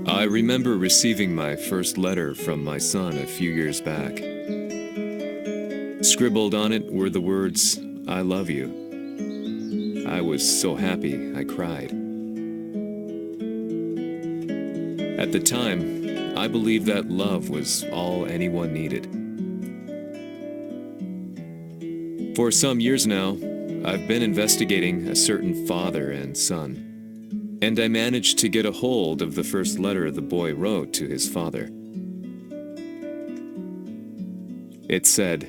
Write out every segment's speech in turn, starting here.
I remember receiving my first letter from my son a few years back. Scribbled on it were the words, "I love you." I was so happy I cried. At the time, I believed that love was all anyone needed. For some years now, I've been investigating a certain father and son, and I managed to get a hold of the first letter the boy wrote to his father. It said,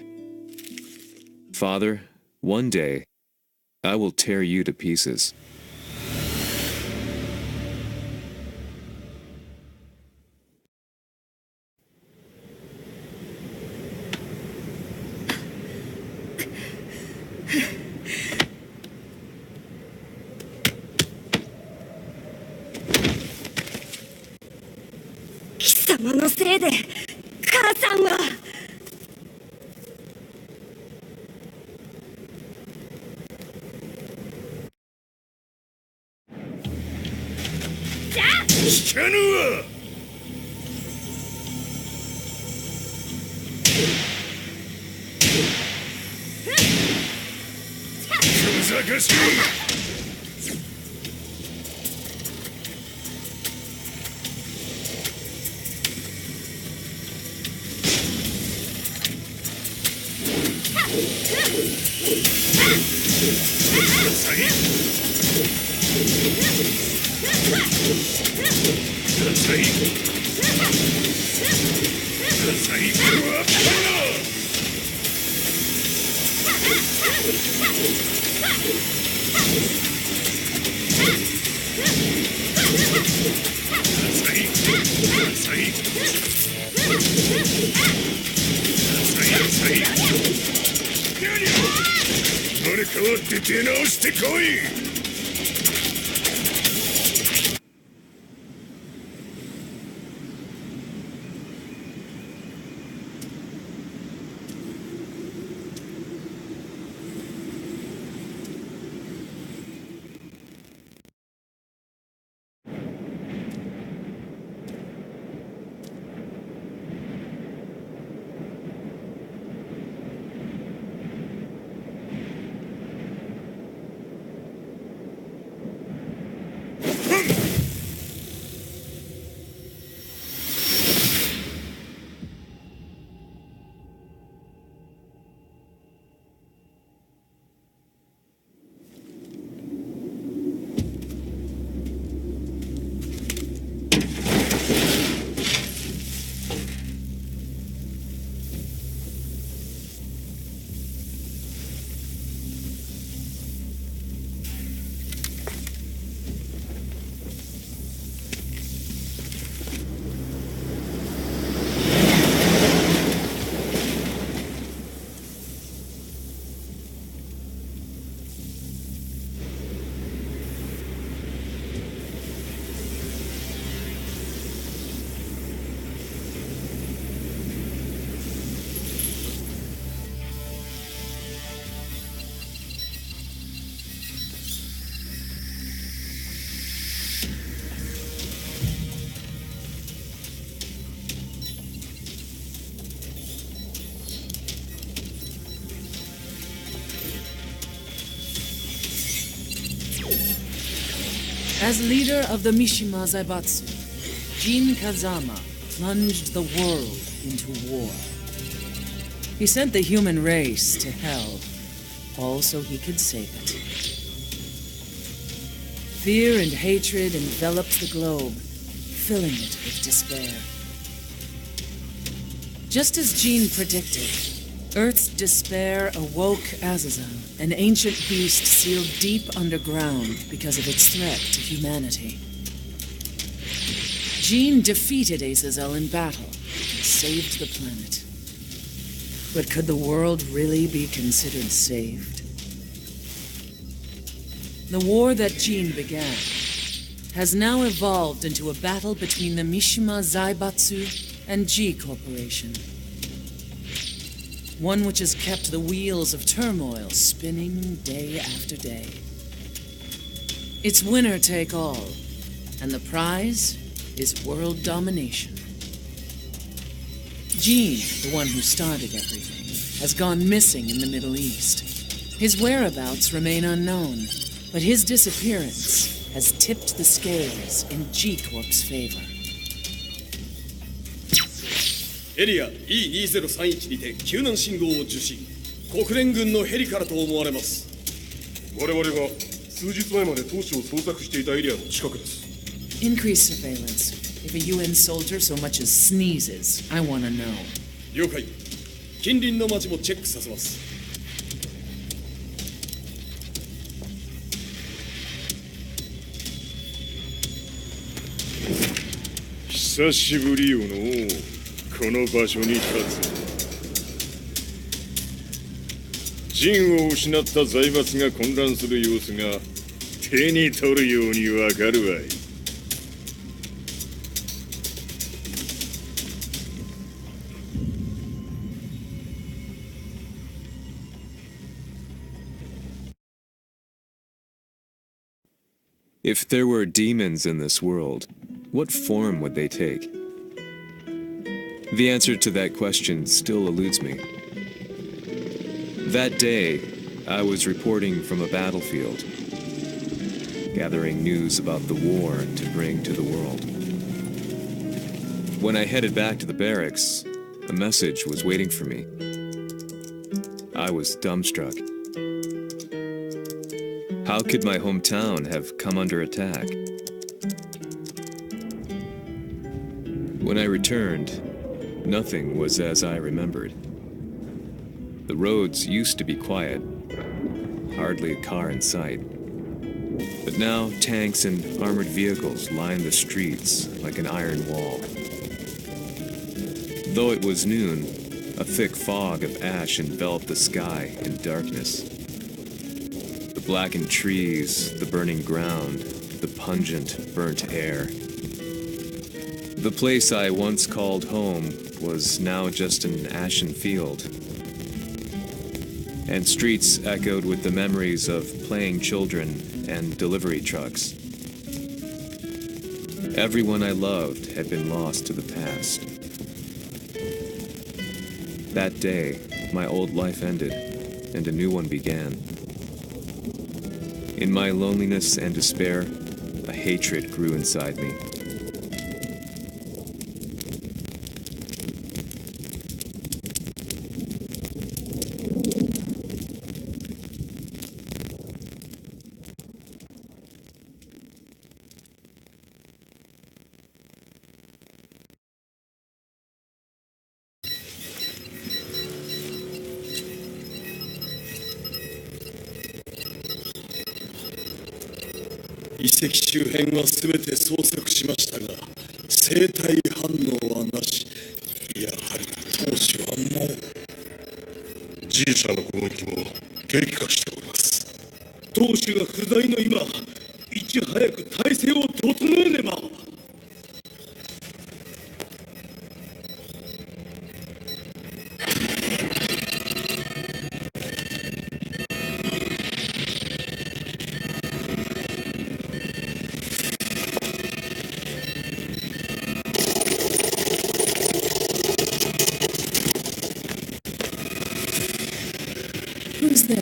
"Father, one day, I will tear you to pieces." As leader of the Mishima Zaibatsu, Jin Kazama plunged the world into war. He sent the human race to hell, all so he could save it. Fear and hatred enveloped the globe, filling it with despair. Just as Jin predicted, Earth's despair awoke Azazel, an ancient beast sealed deep underground because of its threat to humanity. Jin defeated Azazel in battle and saved the planet. But could the world really be considered saved? The war that Jin began has now evolved into a battle between the Mishima Zaibatsu and G Corporation. One which has kept the wheels of turmoil spinning day after day. It's winner take all, and the prize is world domination. Gene, the one who started everything, has gone missing in the Middle East. His whereabouts remain unknown, but his disappearance has tipped the scales in G-Corp's favor. エリア E2031 にて救難信号を受信。国連軍のヘリからと思われます。我々が数日前まで当初を捜索していたエリアの近くです。 Increase surveillance. If a UN soldier so much as sneezes, I want to know. 了解。近隣の町もチェックさせます。久しぶりよのこの場所に立つ。陣を失った財閥が混乱する様子が手に取るようにわかるわい。If there were demons in this world, what form would they take? The answer to that question still eludes me. That day, I was reporting from a battlefield, gathering news about the war to bring to the world. When I headed back to the barracks, a message was waiting for me. I was dumbstruck. How could my hometown have come under attack? When I returned, nothing was as I remembered. The roads used to be quiet, hardly a car in sight. But now tanks and armored vehicles line the streets like an iron wall. Though it was noon, a thick fog of ash enveloped the sky in darkness. The blackened trees, the burning ground, the pungent, burnt air. The place I once called home was now just an ashen field. And streets echoed with the memories of playing children and delivery trucks. Everyone I loved had been lost to the past. That day, my old life ended, and a new one began. In my loneliness and despair, a hatred grew inside me.遺跡周辺は全て捜索しましたが、生体反応はなし。やはり当主はもう。G社の攻撃も激化しております。当主が不在の今、いち早く体制を整えねば。Who's there?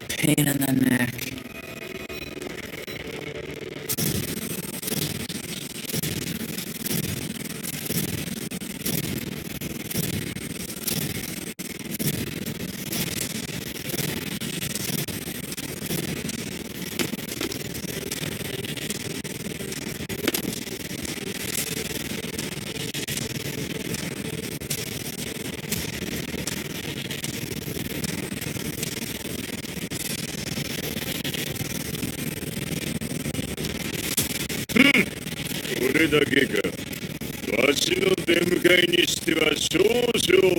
Pain in the neck.これだけか。わしの出迎えにしては少々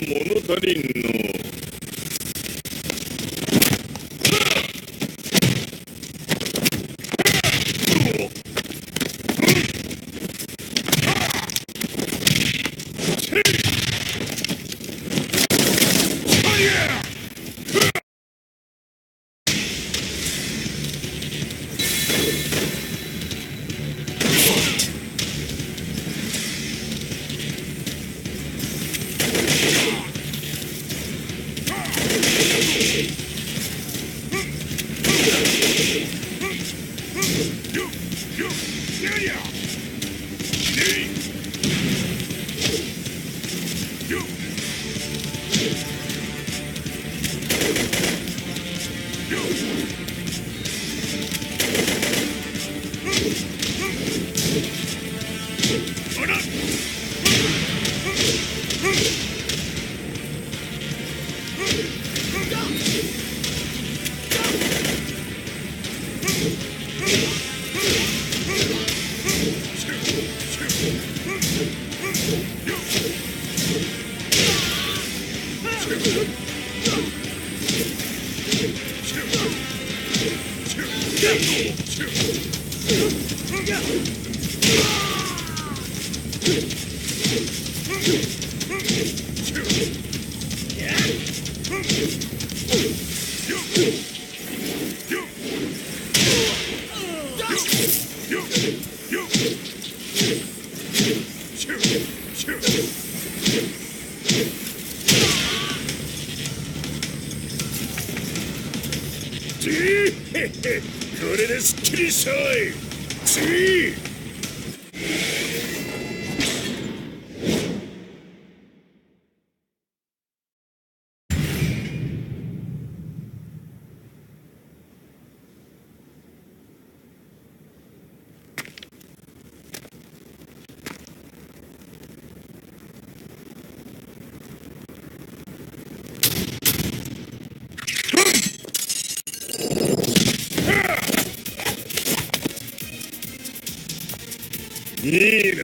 物足りんの。これですっきりしたわい。次。いいな。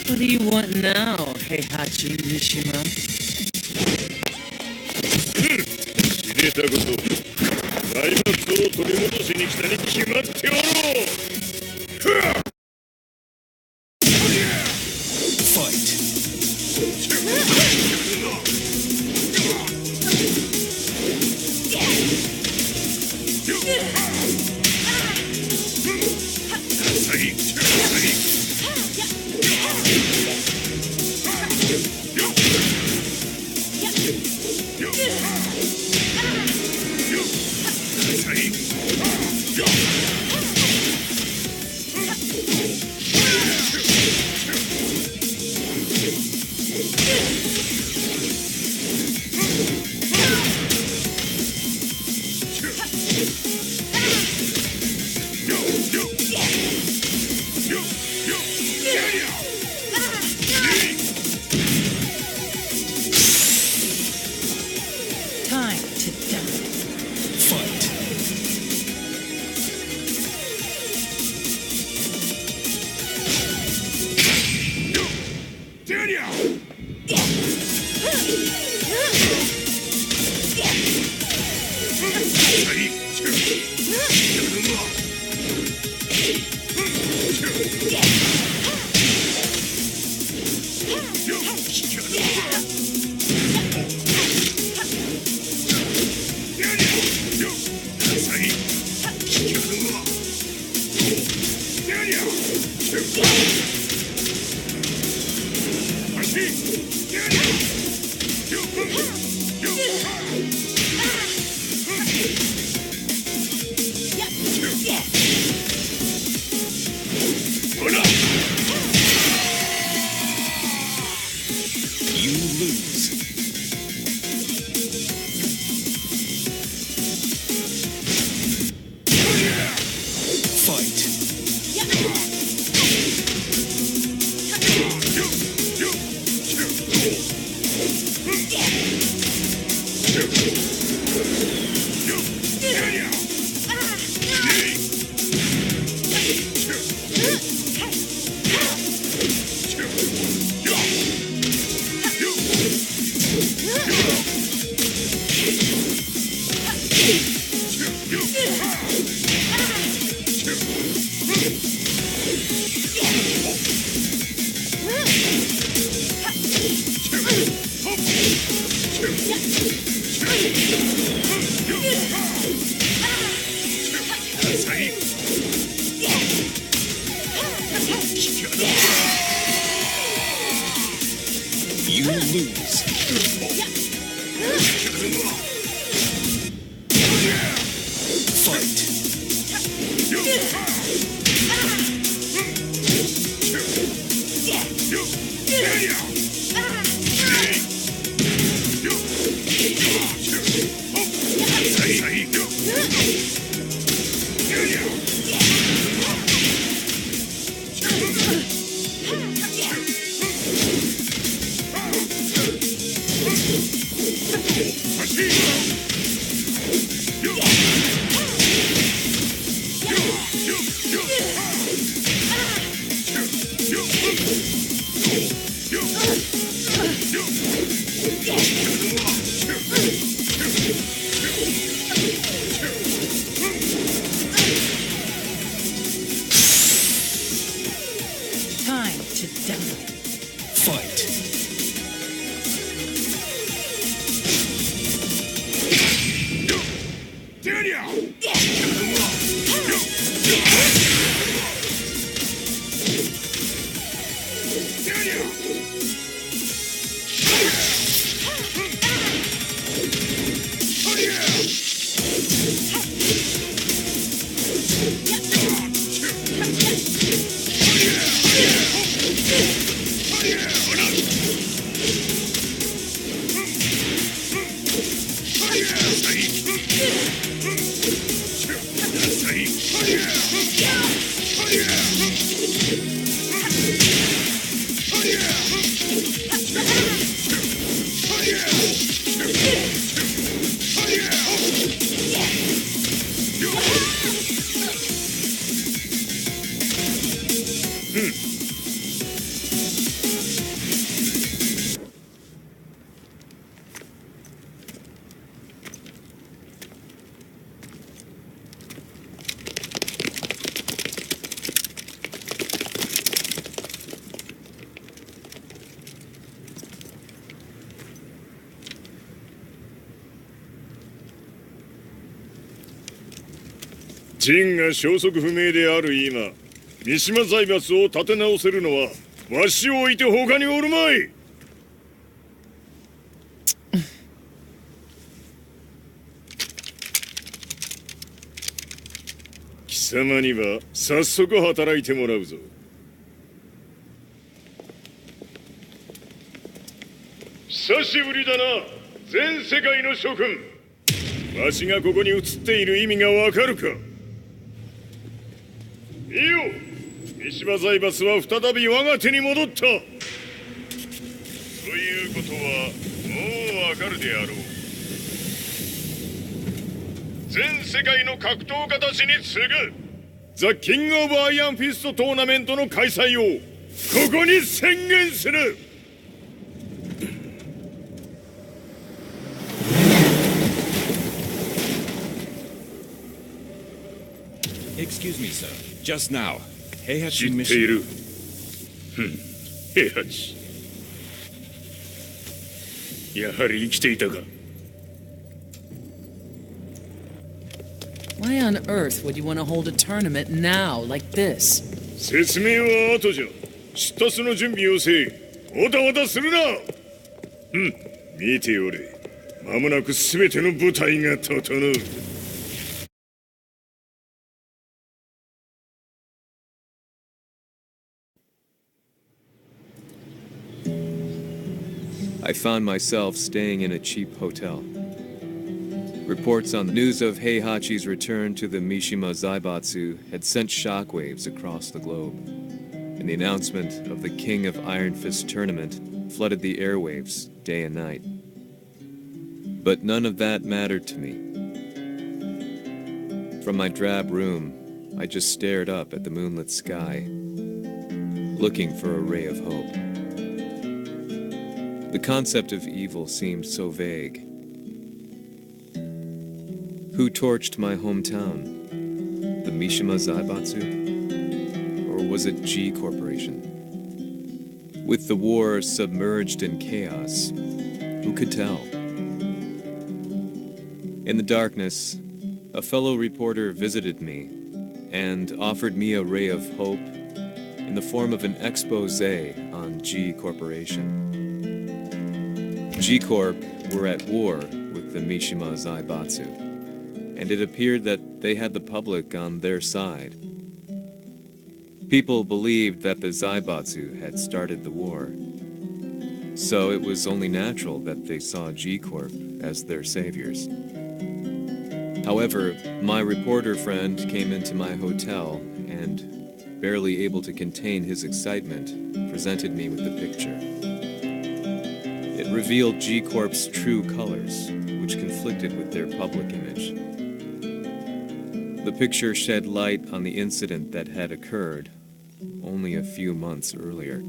What do you want now, Heihachi Mishima? 知れたこと。財閥を取り戻しに来たに決まっておろう。ジンが消息不明である今、三島財閥を立て直せるのはわしを置いて他におるまい。貴様には早速働いてもらうぞ。久しぶりだな、全世界の諸君。わしがここに映っている意味がわかるか。いいよ、三島財閥は再び我が手に戻った。ということはもうわかるであろう。全世界の格闘家たちに次ぐザ・キング・オブ・アイアンフィストトーナメントの開催をここに宣言する。Excuse me, sir. Just now, Heihachi 知ってい mission. る。平八。やはり生きていたか。Why on earth would you want to hold a tournament now, like this? 説明は後じゃ。出立の準備をせい。おたおたするな。見ておれ。間もなく全ての部隊が整う。I found myself staying in a cheap hotel. Reports on the news of Heihachi's return to the Mishima Zaibatsu had sent shockwaves across the globe, and the announcement of the King of Iron Fist tournament flooded the airwaves day and night. But none of that mattered to me. From my drab room, I just stared up at the moonlit sky, looking for a ray of hope. The concept of evil seemed so vague. Who torched my hometown? The Mishima Zaibatsu? Or was it G Corporation? With the war submerged in chaos, who could tell? In the darkness, a fellow reporter visited me and offered me a ray of hope in the form of an expose on G Corporation. G Corp were at war with the Mishima Zaibatsu, and it appeared that they had the public on their side. People believed that the Zaibatsu had started the war, so it was only natural that they saw G Corp as their saviors. However, my reporter friend came into my hotel and, barely able to contain his excitement, presented me with the picture. It revealed G Corp's true colors, which conflicted with their public image. The picture shed light on the incident that had occurred only a few months earlier.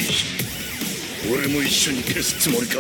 しい。俺も一緒に消すつもりか。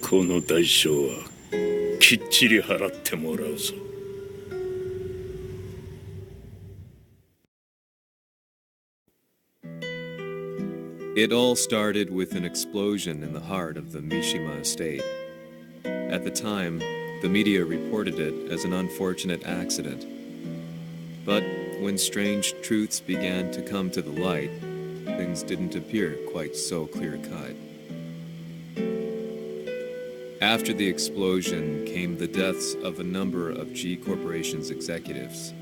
この代償はきっちり払ってもらうぞ。It all started with an explosion in the heart of the Mishima estate. At the time, the media reported it as an unfortunate accident. But when strange truths began to come to the light, things didn't appear quite so clear-cut. After the explosion came the deaths of a number of G Corporation's executives.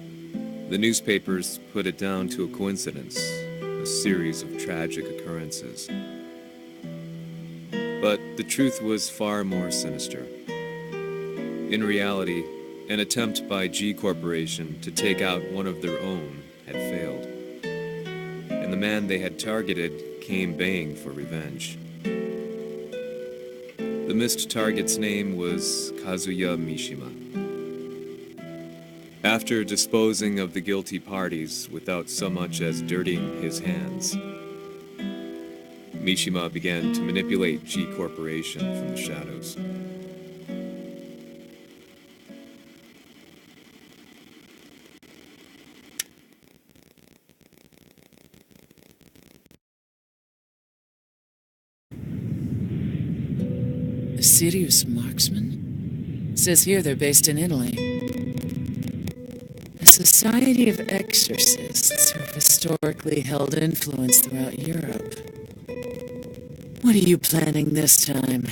The newspapers put it down to a coincidence, a series of tragic occurrences. But the truth was far more sinister. In reality, an attempt by G Corporation to take out one of their own had failed, and the man they had targeted came baying for revenge. The missed target's name was Kazuya Mishima. After disposing of the guilty parties without so much as dirtying his hands, Mishima began to manipulate G Corporation from the shadows. A serious marksman? Says here they're based in Italy. A society of exorcists who have historically held influence throughout Europe. What are you planning this time?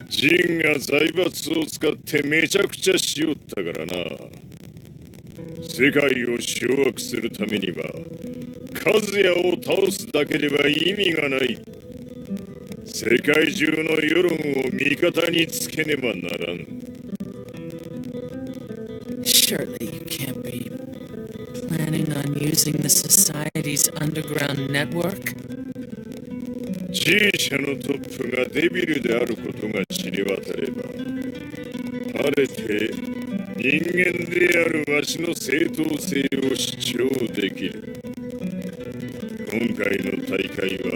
ジンが財閥を使ってめちゃくちゃしよったからな。世界を掌握するためには、和也を倒すだけでは意味がない。世界中の世論を味方につけねばならん。Surely you can't be planning on using the society's underground network? G 社のトップがデビルであることが知れ渡れば、晴れて人間であるわしの正当性を主張できる。今回の大会は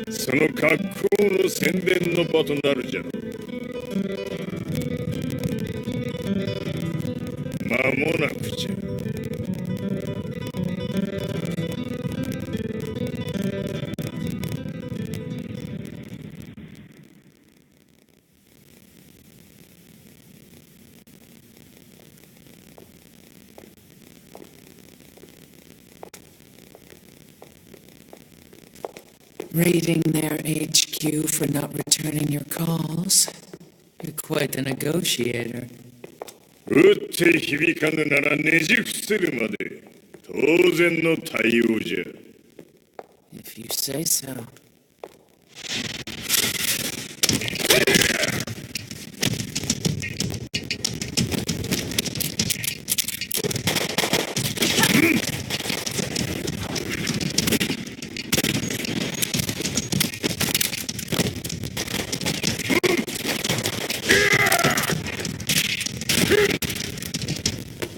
その格好の宣伝の場となるじゃろう。間もなくじゃ。Raiding their HQ for not returning your calls. You're quite the negotiator. 打って響かぬならねじ伏せるまで当然の対応じゃ。If you say so.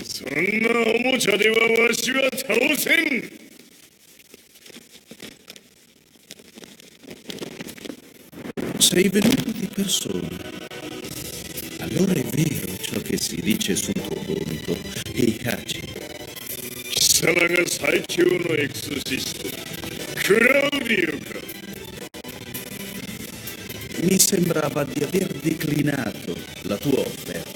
そんなおもちゃではわしは倒せん。Sei venuto di persona. Allora è vero ciò che si dice sul tuo gomito e i cacci. 貴様が最強のエクソシスト、クラウディオか。Mi sembrava di aver declinato la tua offerta.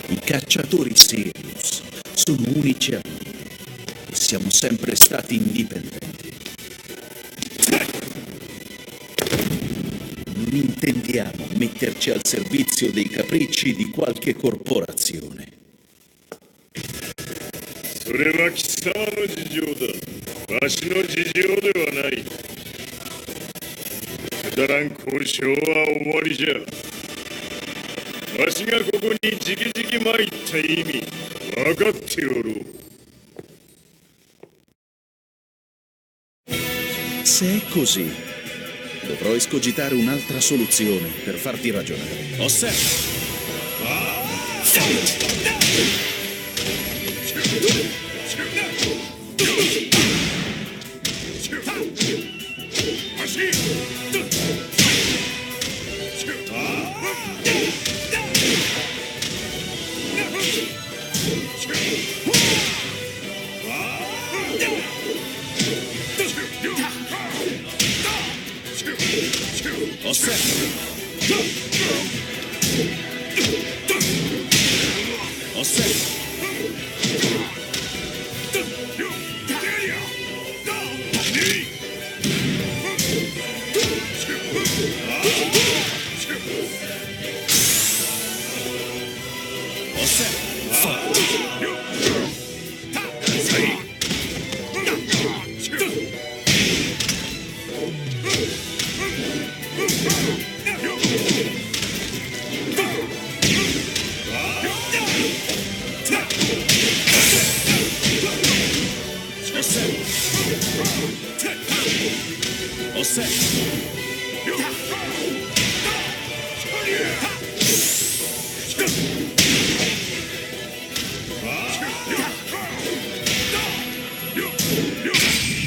I cacciatori Sirius sono unici a noi e siamo sempre stati indipendenti. Non intendiamo metterci al servizio dei capricci di qualche corporazione. それは貴様の事情だ。わしの事情ではない。くだらん交渉は終わりじゃ。わしがここにじきじき参った意味、分かっておろう。Se è così, dovrò escogitare un'altra soluzione per farti ragionare. Osserva!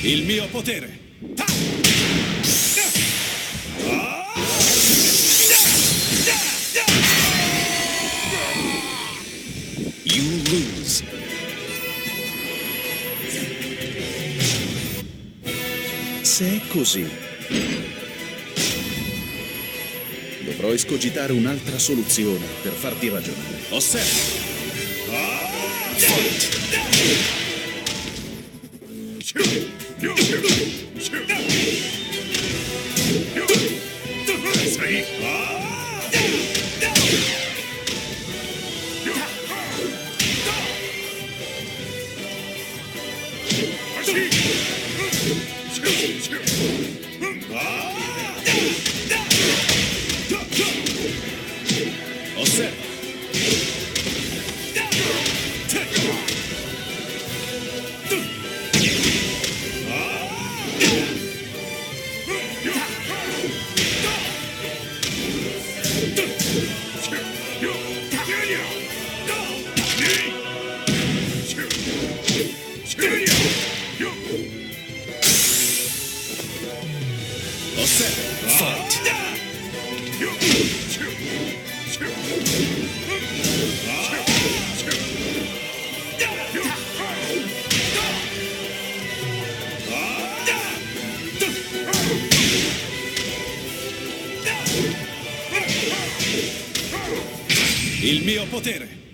Il mio potere! You lose. Se è così, dovrò escogitare un'altra soluzione per farti ragionare. Osserva! mio potere!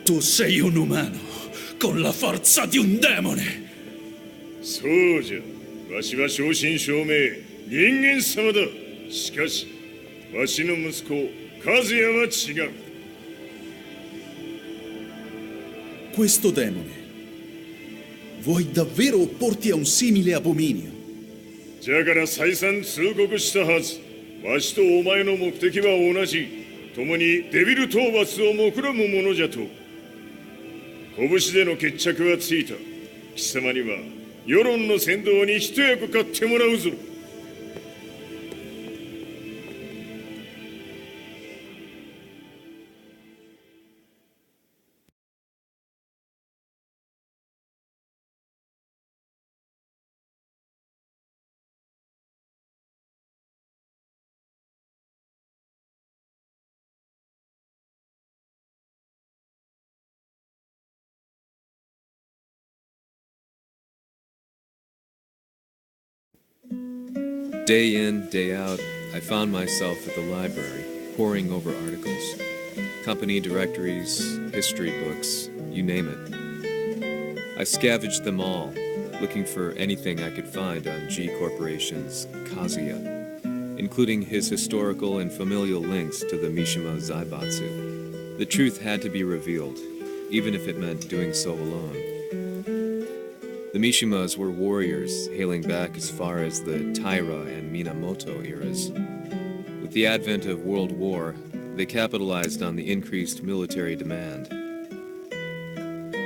Tu sei un umano, con la forza di un demone! そうじゃ、わしは正真正銘人間様だ。しかしわしの息子和也は違う。 Questo demone vuoi davvero opporti a un simile abominio? じゃから再三通告したはず。わしとお前の目的は同じ。共にデビル討伐を目論むものじゃと。拳での決着はついた。貴様には世論の先導に一役買ってもらうぞ。Day in, day out, I found myself at the library, poring over articles, company directories, history books, you name it. I scavenged them all, looking for anything I could find on G Corporation's Kazuya, including his historical and familial links to the Mishima Zaibatsu. The truth had to be revealed, even if it meant doing so alone. The Mishimas were warriors hailing back as far as the Taira and Minamoto eras. With the advent of World War, they capitalized on the increased military demand.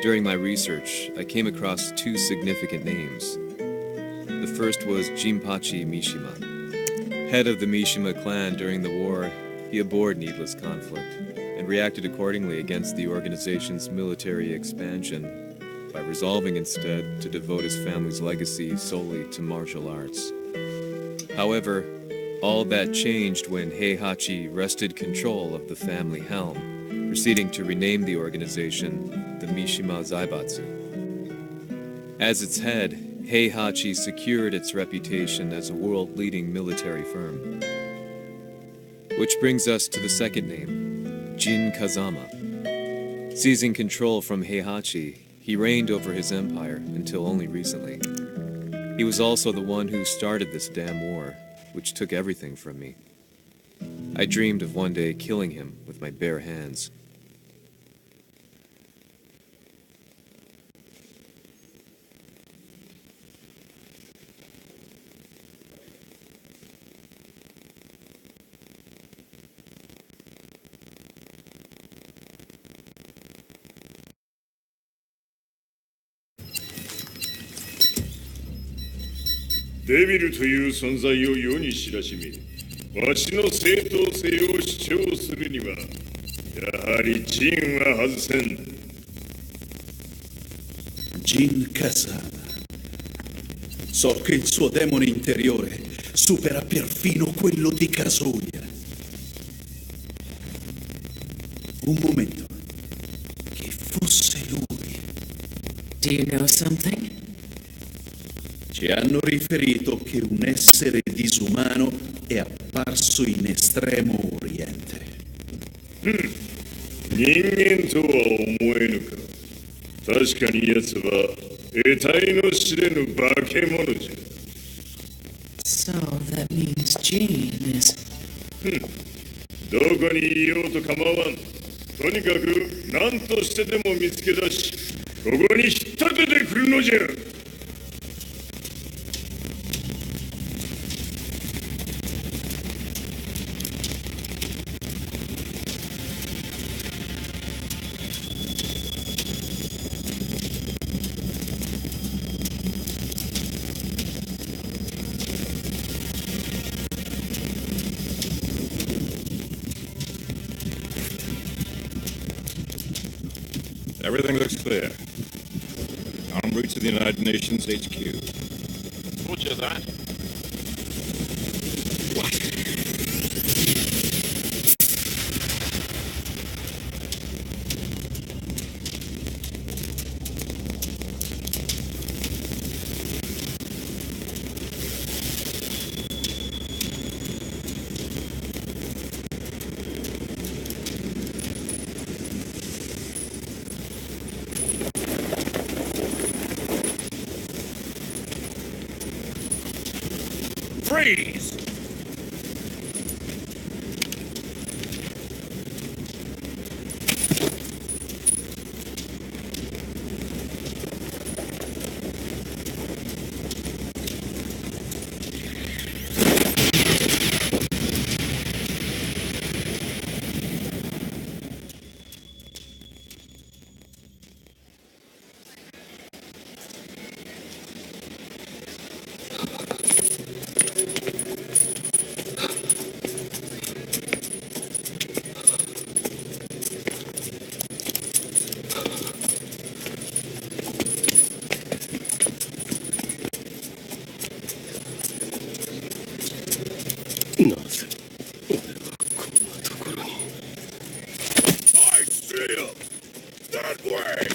During my research, I came across two significant names. The first was Jinpachi Mishima. Head of the Mishima clan during the war, he abhorred needless conflict and reacted accordingly against the organization's military expansion by resolving instead to devote his family's legacy solely to martial arts. However, all that changed when Heihachi wrested control of the family helm, proceeding to rename the organization the Mishima Zaibatsu. As its head, Heihachi secured its reputation as a world-leading military firm. Which brings us to the second name, Jin Kazama. Seizing control from Heihachi, he reigned over his empire until only recently. He was also the one who started this damn war, which took everything from me. I dreamed of one day killing him with my bare hands.「デビルという存在を世に知らしめ、わしの正当性を主張するには、やはりジンは外せん。Jin Kazama. So che il suo demone interiore supera perfino quello di Kazuya. Un momento. Che fosse lui. Do you know something? Ci hanno riferito che un essere disumano è apparso in Estremo Oriente. 人間とは思えぬか。確かに奴は得体の知れぬ化け物じゃ。So that means Jean is... どこにいようと構わん。とにかく何としてでも見つけ出し、ここに引っ立ててくるのじゃ。Everything looks clear. En route to the United Nations HQ. Roger that. Freeze! I see him! That way!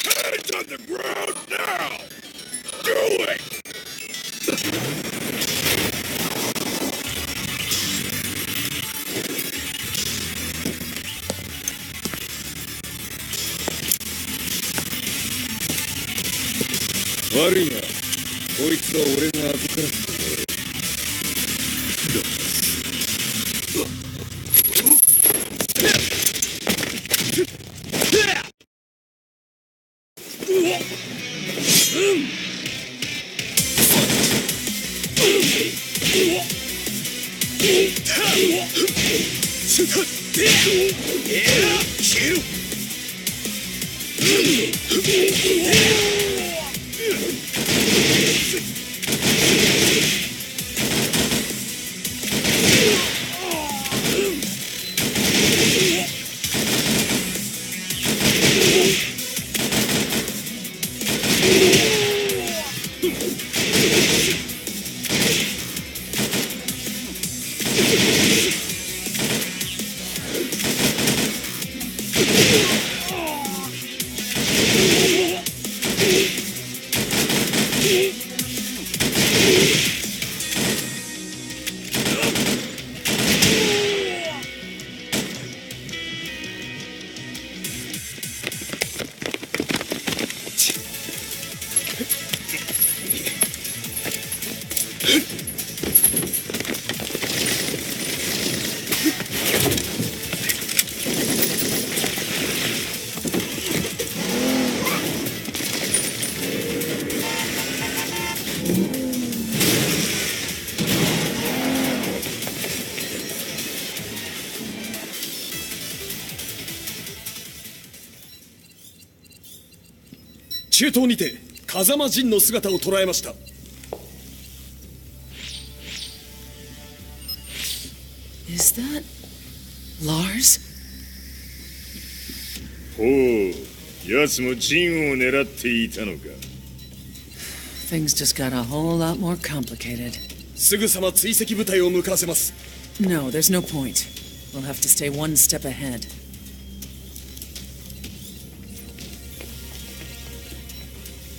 Hands on the ground now! Do it!悪いな。こいつは俺が預からせてやる。中東にて風間陣の姿を捉えました。Is that Lars? ほう、奴も陣を狙っていたのか。Things just got a whole lot more complicated. すぐさま追跡部隊を向かわせます。No, there's no point. We'll have to stay one step ahead.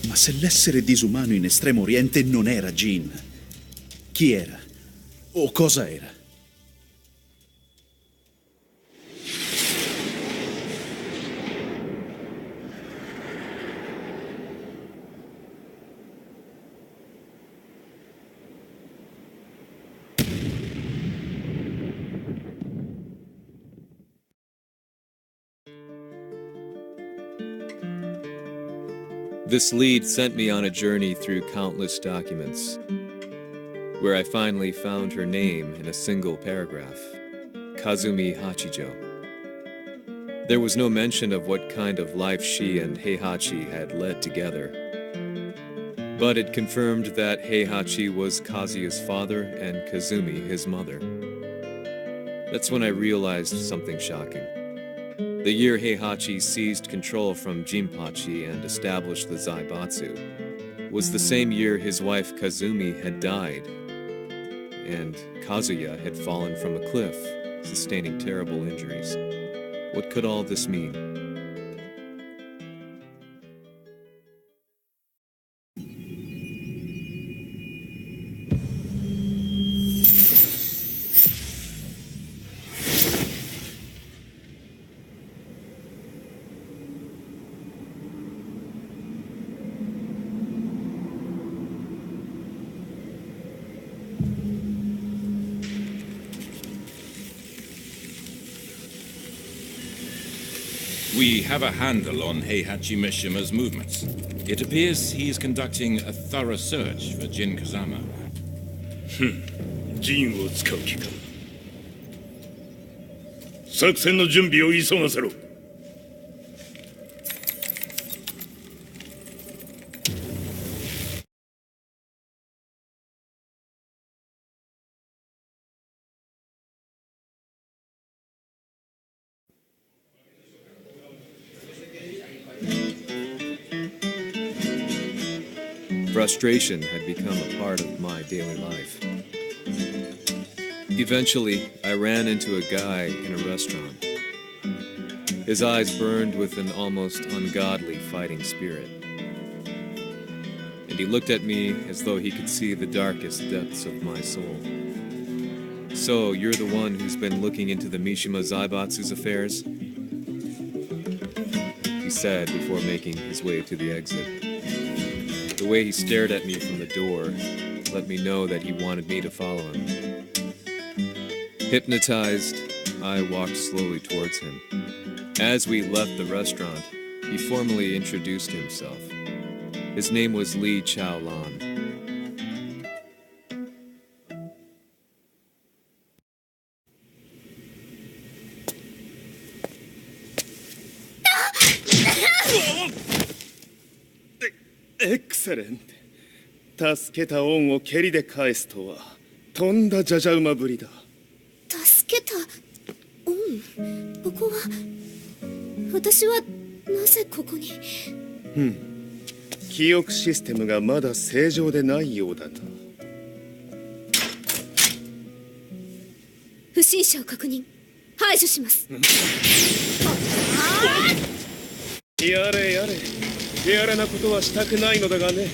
Ma se l'essere disumano in Estremo Oriente non era Jin, chi era? O cosa era? This lead sent me on a journey through countless documents, where I finally found her name in a single paragraph, Kazumi Hachijo. There was no mention of what kind of life she and Heihachi had led together, But it confirmed that Heihachi was Kazuya's father and Kazumi his mother. That's when I realized something shocking. The year Heihachi seized control from Jinpachi and established the Zaibatsu was the same year his wife Kazumi had died, and Kazuya had fallen from a cliff, sustaining terrible injuries. What could all this mean? We have a handle on Heihachi Mishima's movements. It appears he is conducting a thorough search for Jin Kazama. ジンを使う気か。作戦の準備を急がせろ。Frustration had become a part of my daily life. Eventually, I ran into a guy in a restaurant. His eyes burned with an almost ungodly fighting spirit. And he looked at me as though he could see the darkest depths of my soul. "So, you're the one who's been looking into the Mishima Zaibatsu's affairs?" he said before making his way to the exit. The way he stared at me from the door let me know that he wanted me to follow him. Hypnotized, I walked slowly towards him. As we left the restaurant, he formally introduced himself. His name was Li Chaolan. Excellent. 助けた恩を蹴りで返すとはとんだじゃじゃ馬ぶりだ。助けた恩？ここは私はなぜここに？記憶システムがまだ正常でないようだな。不審者を確認。排除します。やれやれ。手荒れなことはしたくないのだがね。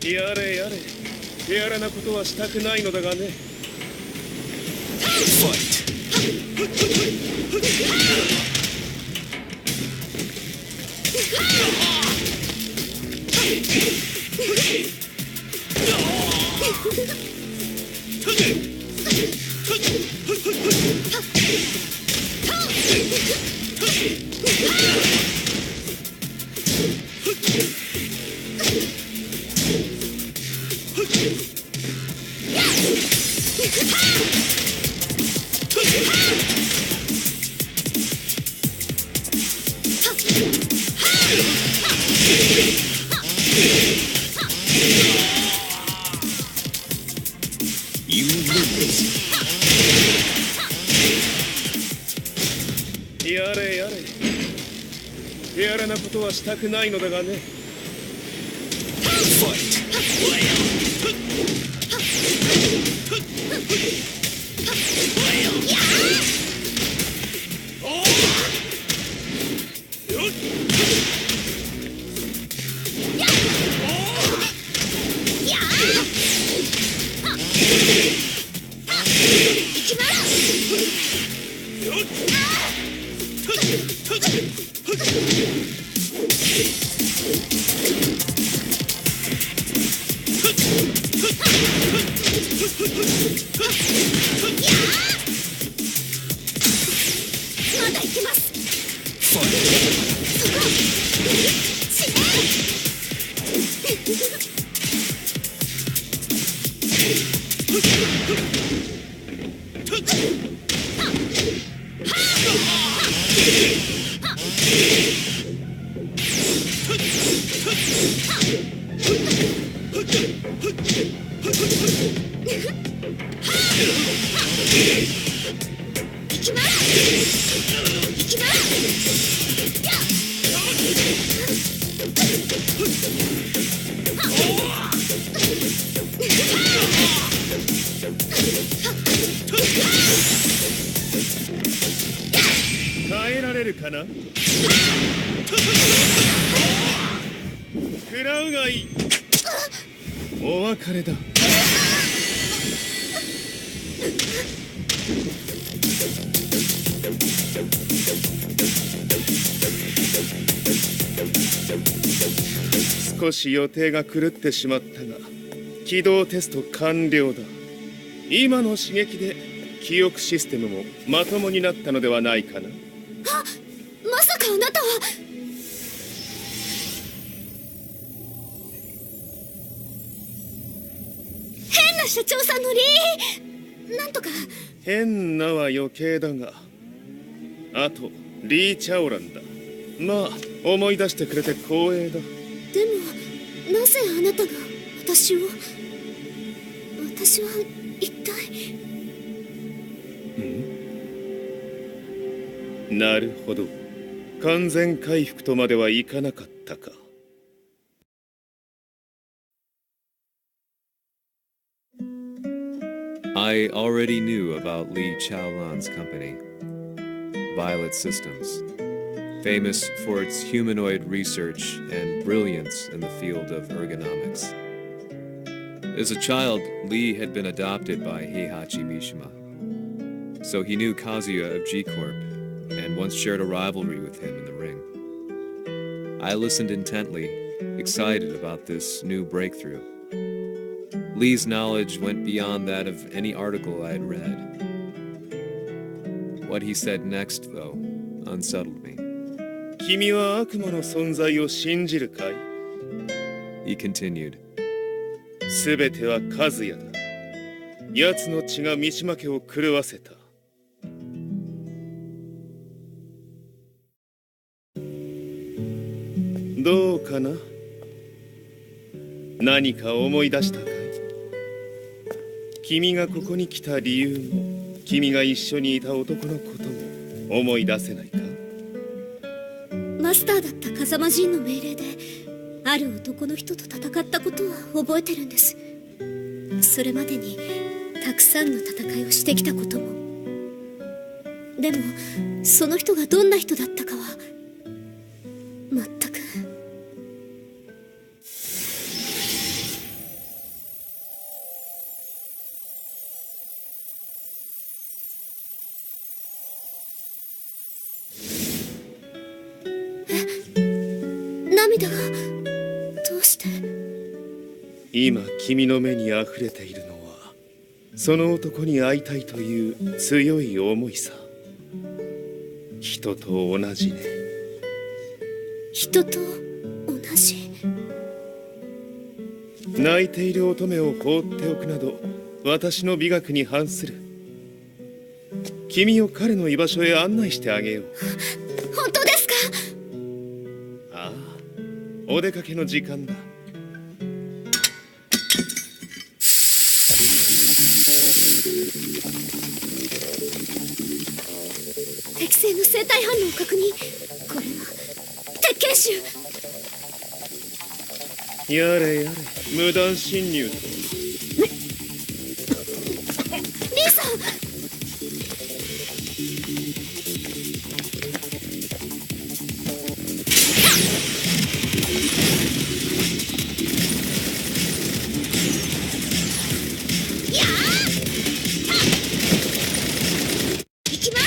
やれやれ。手荒れなことはしたくないのだがね。やれやれ。手荒れなことはしたくないのだがね。まだ行けます。そこ耐えられるかな。食らうがいい。お別れだ。少し予定が狂ってしまったが、起動テスト完了だ。今の刺激で記憶システムもまともになったのではないかな。まさかあなたは。変な社長さんのなんとか。変なは余計だが、あとリー・チャオランだ。まあ思い出してくれて光栄だ。でもなぜあなたが私は一体。なるほど、完全回復とまではいかなかったか。I already knew about Li Chaolan's company, Violet Systems, famous for its humanoid research and brilliance in the field of ergonomics. As a child, Li had been adopted by Heihachi Mishima, so he knew Kazuya of G-Corp and once shared a rivalry with him in the ring. I listened intently, excited about this new breakthrough. Lee's knowledge went beyond that of any article I had read. What he said next, though, unsettled me. 君は悪魔の存在を信じるかい? He continued. すべては和也だ。奴の血が三島家を狂わせた。どうかな？何か思い出したかい？君がここに来た理由も、君が一緒にいた男のことも思い出せないか？マスターだった風間陣の命令である男の人と戦ったことは覚えてるんです。それまでにたくさんの戦いをしてきたことも。でもその人がどんな人だったかは全く。涙がどうして？今君の目に溢れているのはその男に会いたいという強い思いさ。人と同じね。人と同じ？泣いている乙女を放っておくなど私の美学に反する。君を彼の居場所へ案内してあげよう。本当ですか？ああ、お出かけの時間だ。適正の生体反応を確認。これは鉄拳臭。やれやれ、無断侵入と。リーさん。やあ！いきます。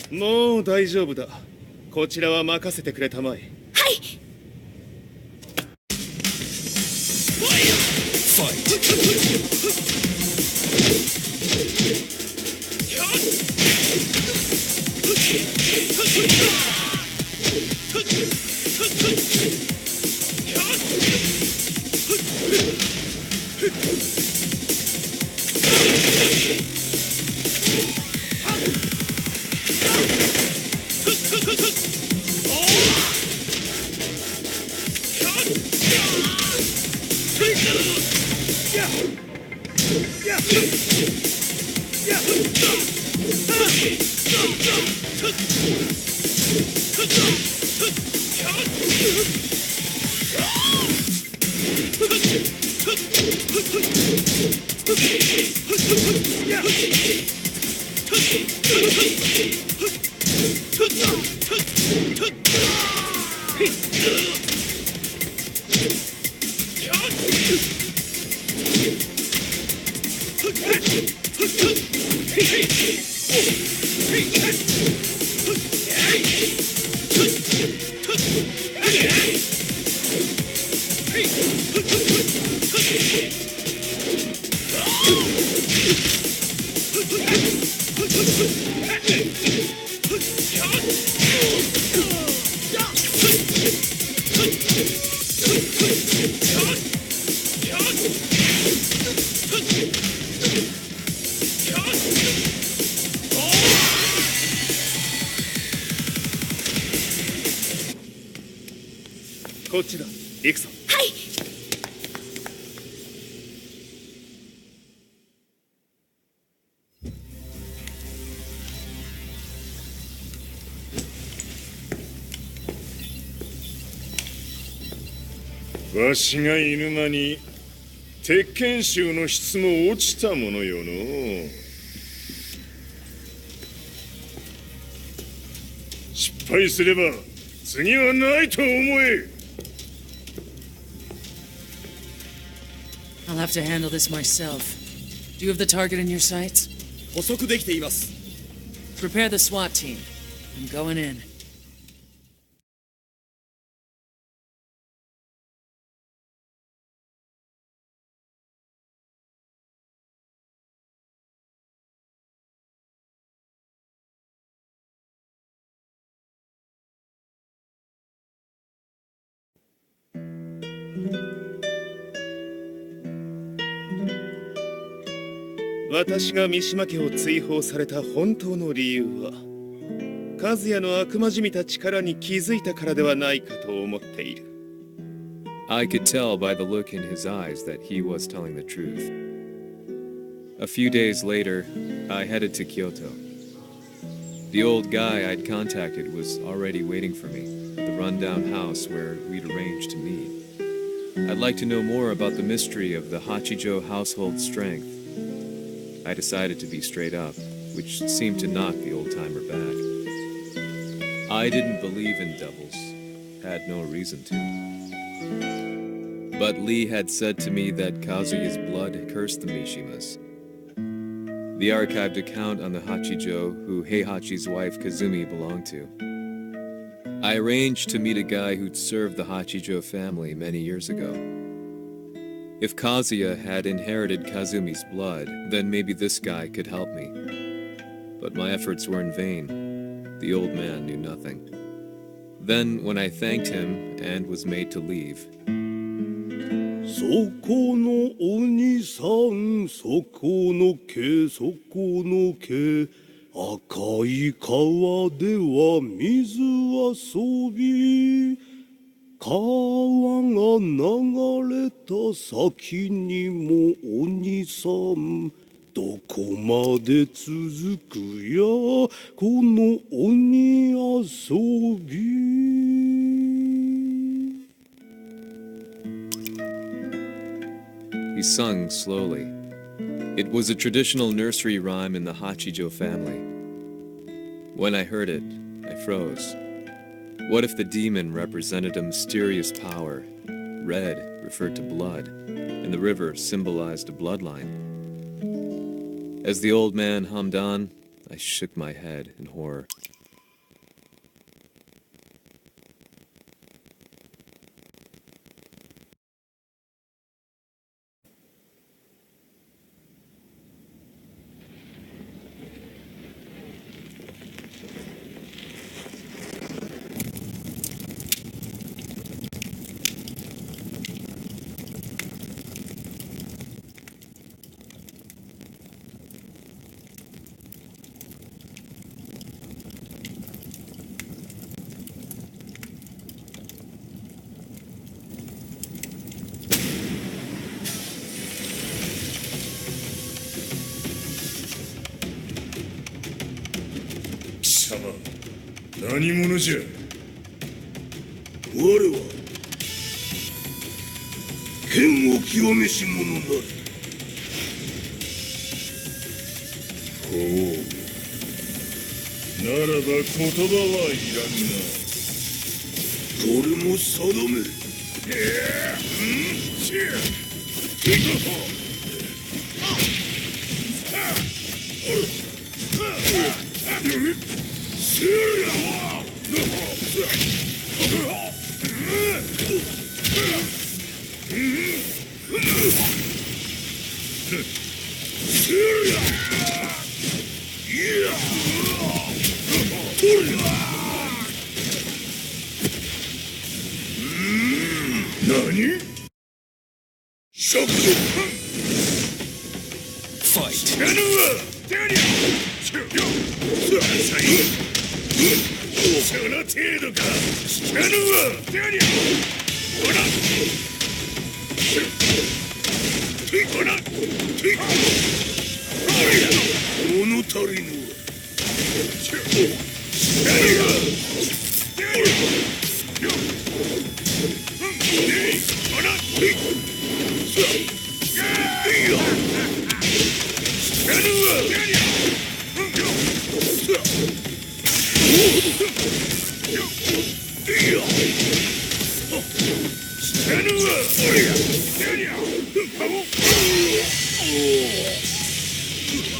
もう大丈夫だ。こちらは任せてくれたまえ。はい。こっちだ。行くぞ。はい。わしがいる間に鉄拳衆の質も落ちたものよの。失敗すれば次はないと思え。I'll have to handle this myself. Do you have the target in your sights? 捕捉できています。 Prepare the SWAT team. I'm going in. 私が三島家を追放された本当の理由は和也の悪魔じみた力に気づいたからではないかと思っている。 I could tell by the look in his eyes that he was telling the truth. A few days later, I headed to Kyoto. The old guy I'd contacted was already waiting for me at the rundown house where we'd arranged to meet. I'd like to know more about the mystery of the Hachijo household strength. I decided to be straight up, which seemed to knock the old-timer back. I didn't believe in devils, had no reason to. But Lee had said to me that Kazuya's blood cursed the Mishimas. The archived account on the Hachijo who Heihachi's wife Kazumi belonged to. I arranged to meet a guy who'd served the Hachijo family many years ago. If Kazuya had inherited Kazumi's blood, then maybe this guy could help me. But my efforts were in vain. The old man knew nothing. Then, when I thanked him and was made to leave, そこのお兄さん、そこの毛、そこの毛、赤い川では水遊び、川が流れた先にもお兄さん、どこまで続くやこの鬼遊び。he sung slowly. It was a traditional nursery rhyme in the Hachijo family. When I heard it, I froze. What if the demon represented a mysterious power? Red referred to blood, and the river symbolized a bloodline. As the old man hummed on, I shook my head in horror.様、何者じゃ。我は剣を極めし者なり。ほう。ならば言葉はいらんな。これも定め。何？ショック。ファイト。その程度か。聞かぬわ。ほら。ほら。物足りぬ。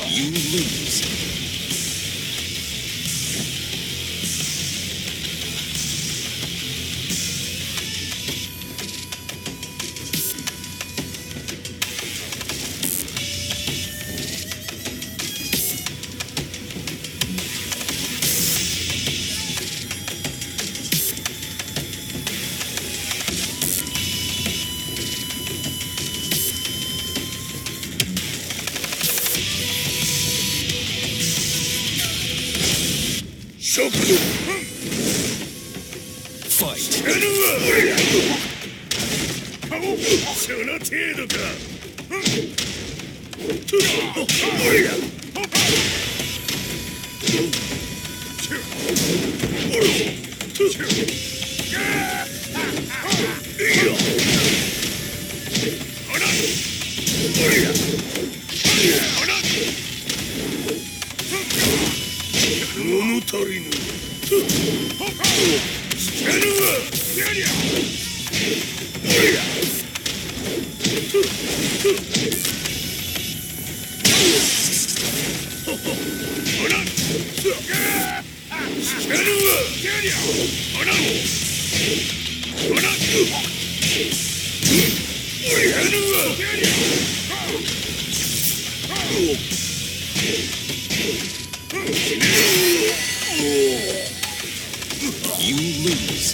You lose. Fight. その程度か。物足りぬ。You lose.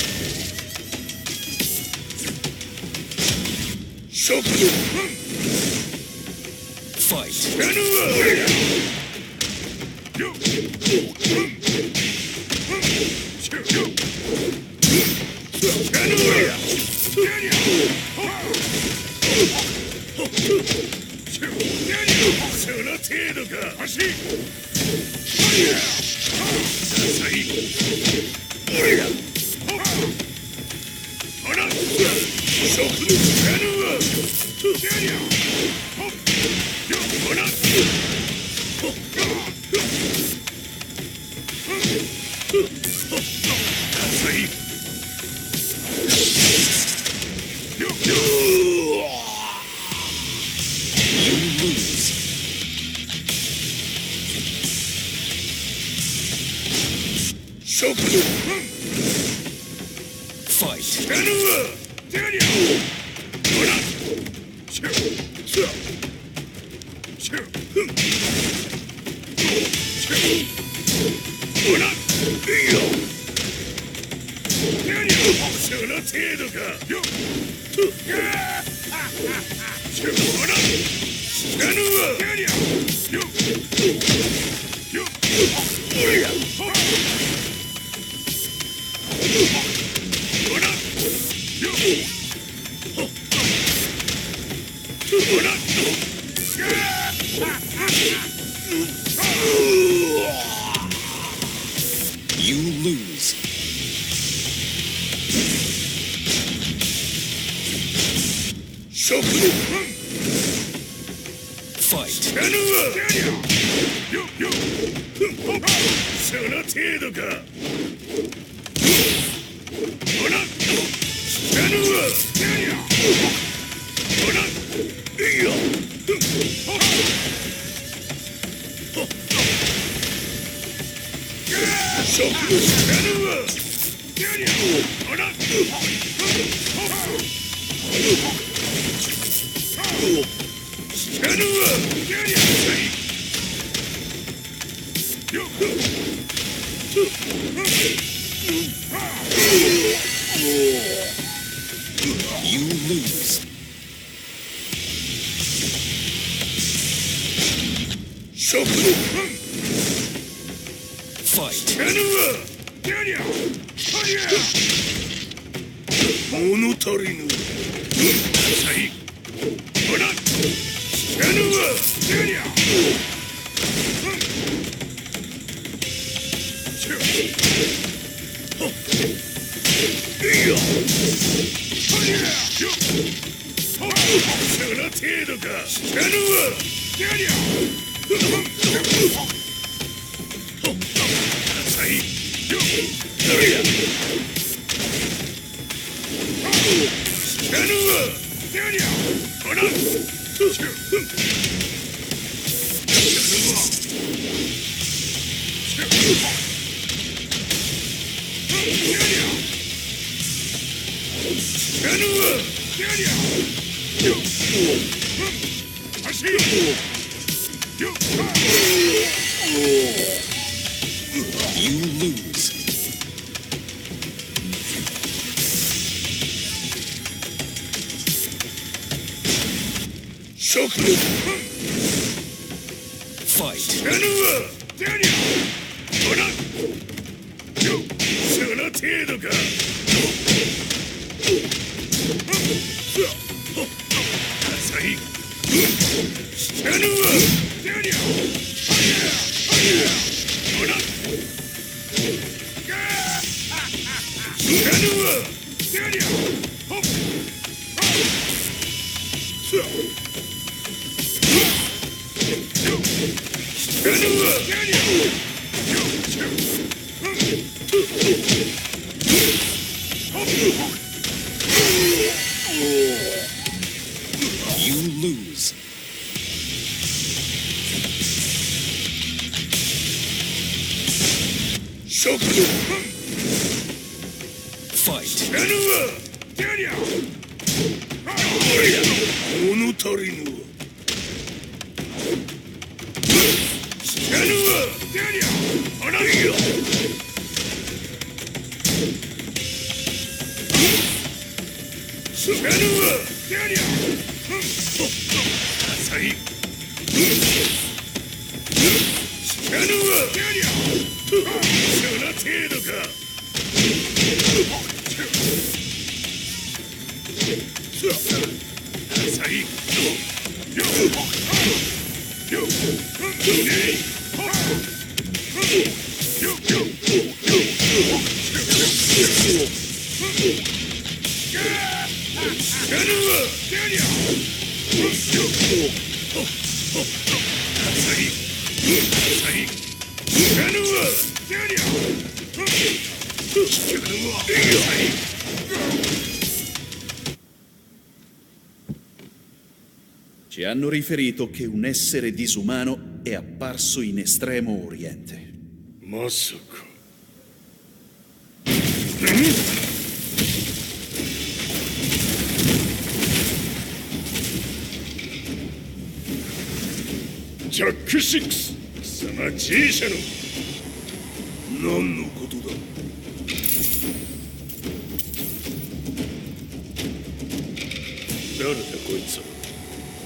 Fight. You lose. Fight. その程度か。You lose. Fight. 物足りぬ。その程度か。You lose. Fight. 程度か。浅い。知らぬわ。やりゃ。ほら。知らぬわ。やりゃ。ほっ。知らぬわ。やりゃ。You lose. Fight. 物足りぬわ。知らぬわ。あらいよ。知らぬわ。浅い。知らぬわ。その程度か。浅い。Ci hanno riferito che un essere disumano è apparso in Estremo Oriente. まさか。ジャック6、貴様 G 社の何のことだ。誰だこいつは。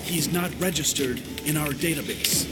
He's not registered in our database.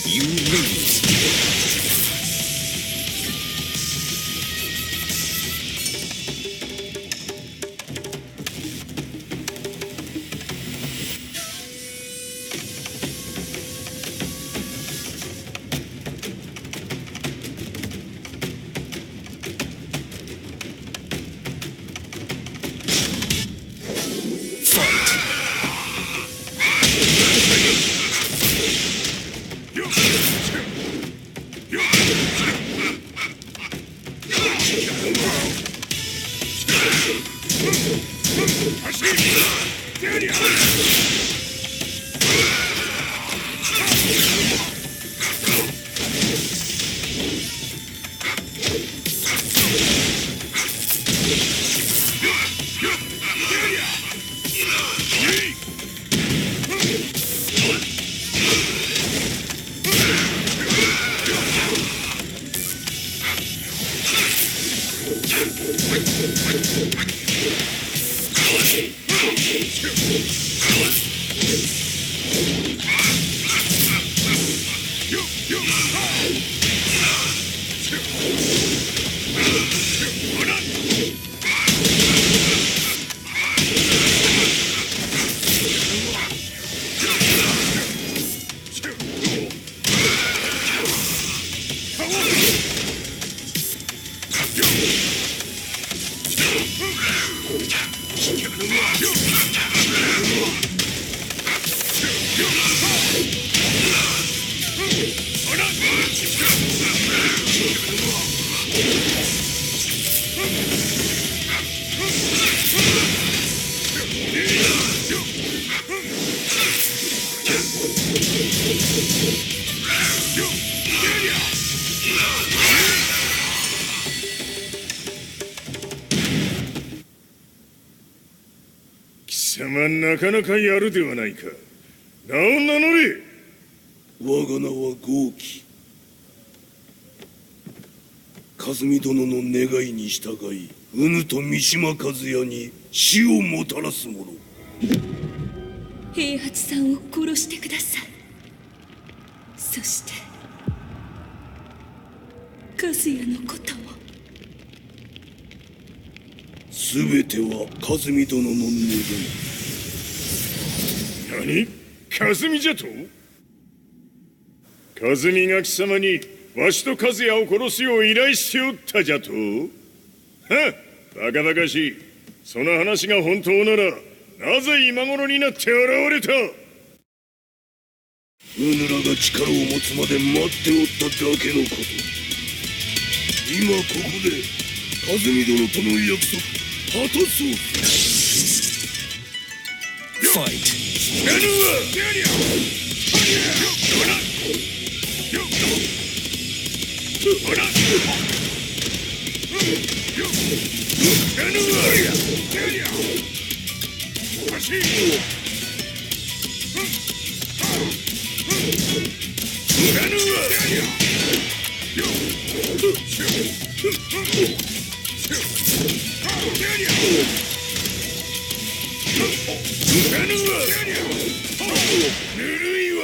You lose.貴様なかなかやるではないか。名を名乗れ。我が名は豪輝。和美殿の願いに従い、うぬと三島和也に死をもたらす者。平八さんを殺してください。そして和也のことも。すべては和美殿の願い。何？和美じゃと？和美が貴様にわしと和也を殺すよう依頼しておったじゃと？はっ、バカバカしい。その話が本当ならなぜ今頃になって現れた？うぬらが力を持つまで待っておっただけのこと。今ここで和美殿との約束果たそう。Fight. ぬるいわ。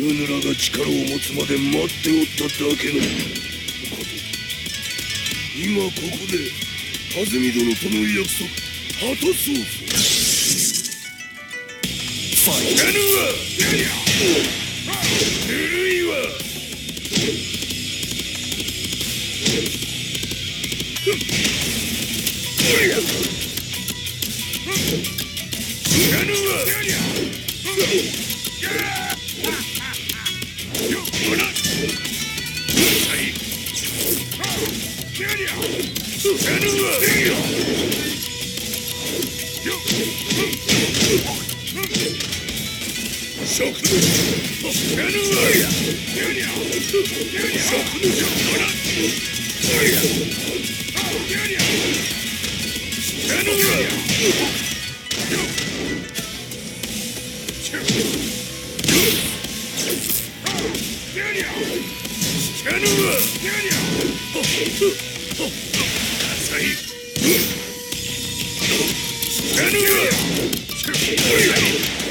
うぬらが力を持つまで待っておっただけのこと。今ここで風見殿との約束果たそうぞ。ファイト。ぬるいわ。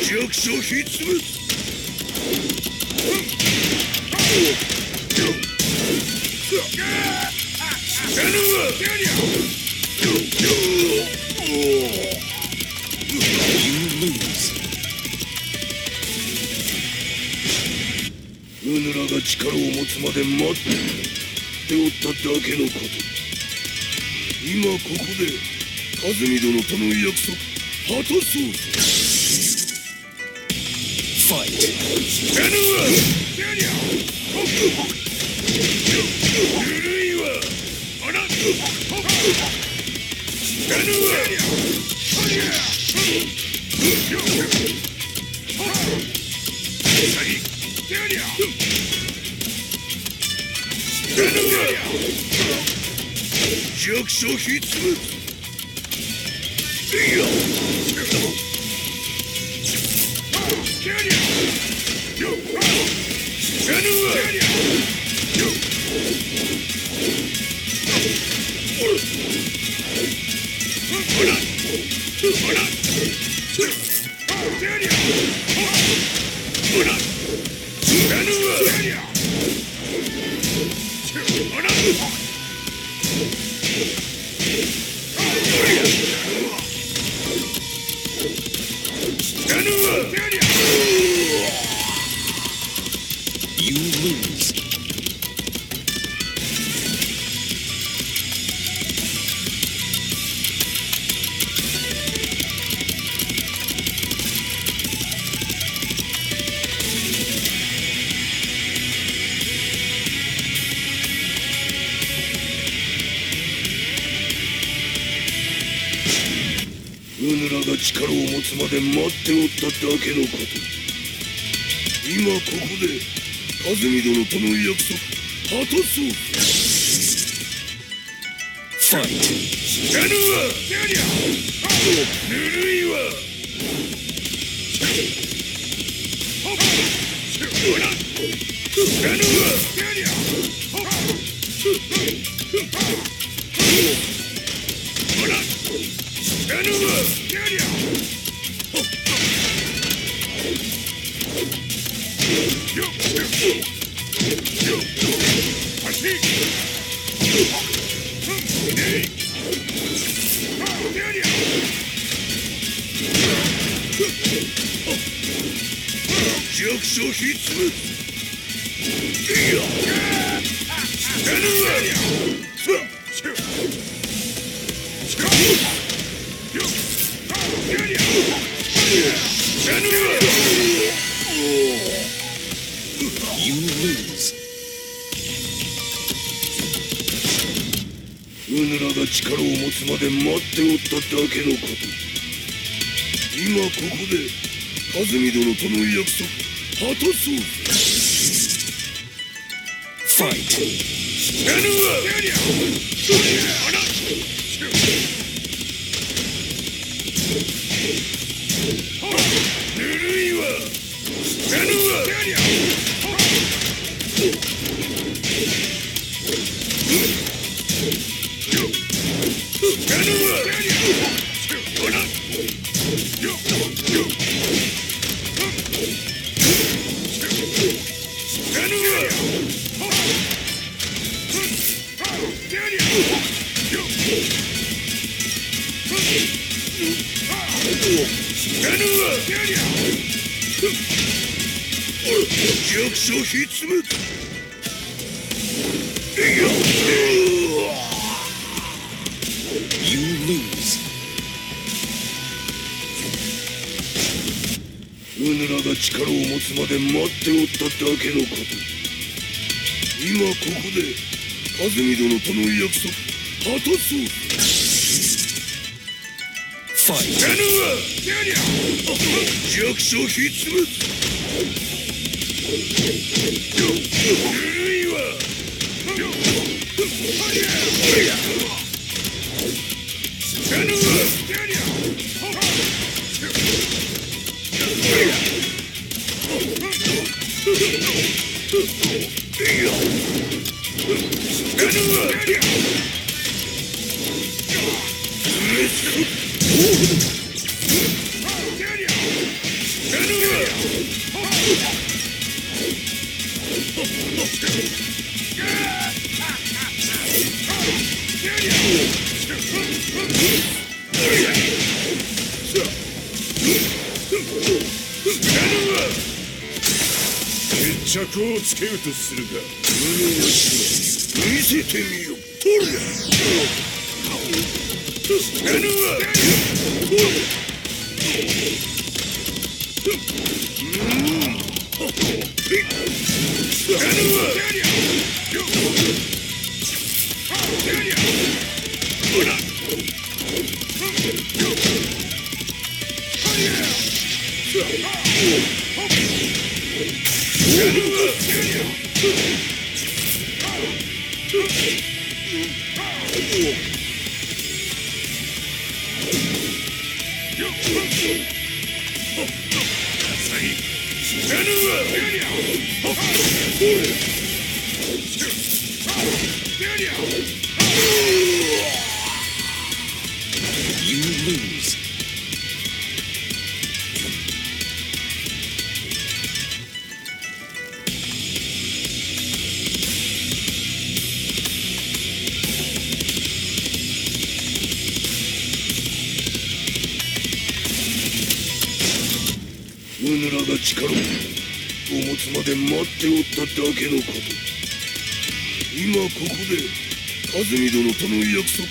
弱小ひつぶつ。うぬらが力を持つまで待っておっただけのこと。今ここで風見殿との約束果たそうぞ。ファイト。ぬるいわ。弱小ひつぶつ。You lose. うぬらが力を持つまで待っておっただけのこと。今ここで風見殿との約束果たそうぞ。ファイト。死なぬわ。ぬるいわ。死なぬわ。死なぬわ。弱小ひつぶつ。死なぬわ。You lose. うぬらが力を持つまで待っておっただけのこと。今ここで風見殿との約束果たそうぞ。ファイト。死なぬわ。ぬるいわ。死なぬわ。弱小ひっつむYou lose. うぬらが力を持つまで待っておっただけのこと。今ここで安住殿との約束果たそう。Fight. 弱小ひっつむぬるいわ決着をつけようとするか。見せてみよ。取るYou lose. うぬらが力を持つまで待っておっただけのこと。今ここで安住殿との約束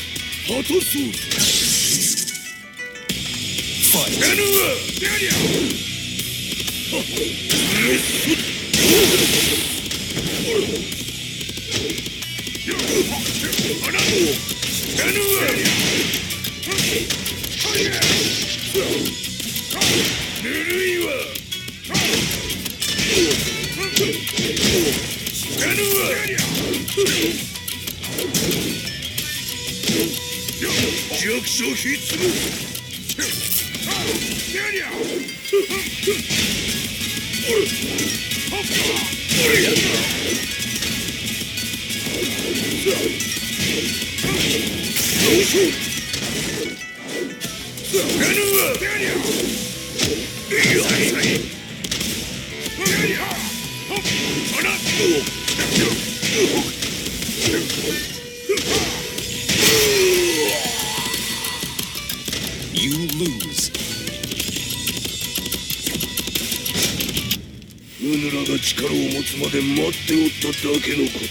果たそう。ぬるいわ弱小ひっつむYou lose. うぬらが力を持つまで待っておっただけのこと。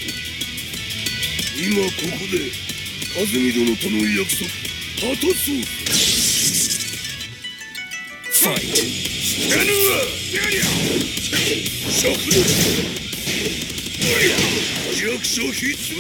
今ここで安住殿との約束果たそう。Fight. 弱小ひっつむ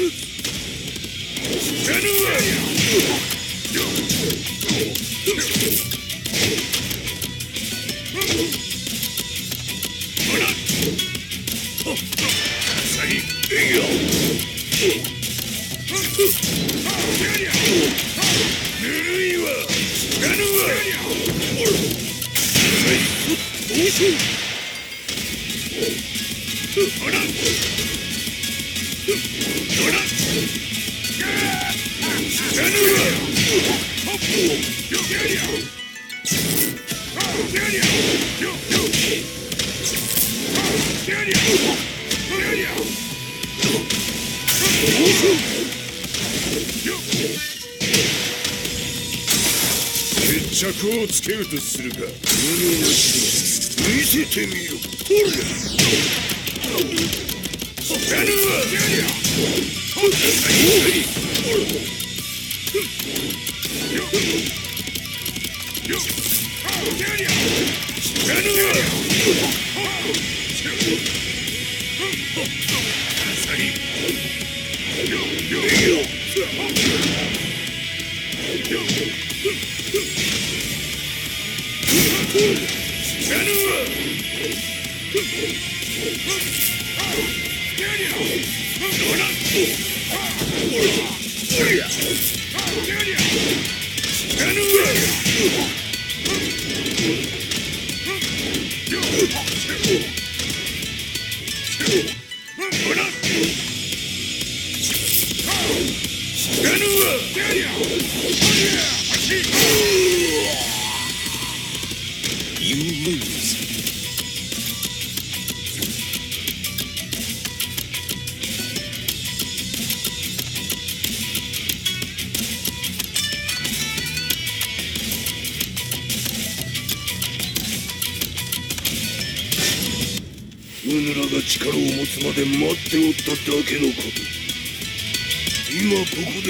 ぬるいわ決着をつけるとするか。無理なし見せてみよ。ほらやるわ。You lose. うぬらが力を持つまで待っておっただけのこと。今ここで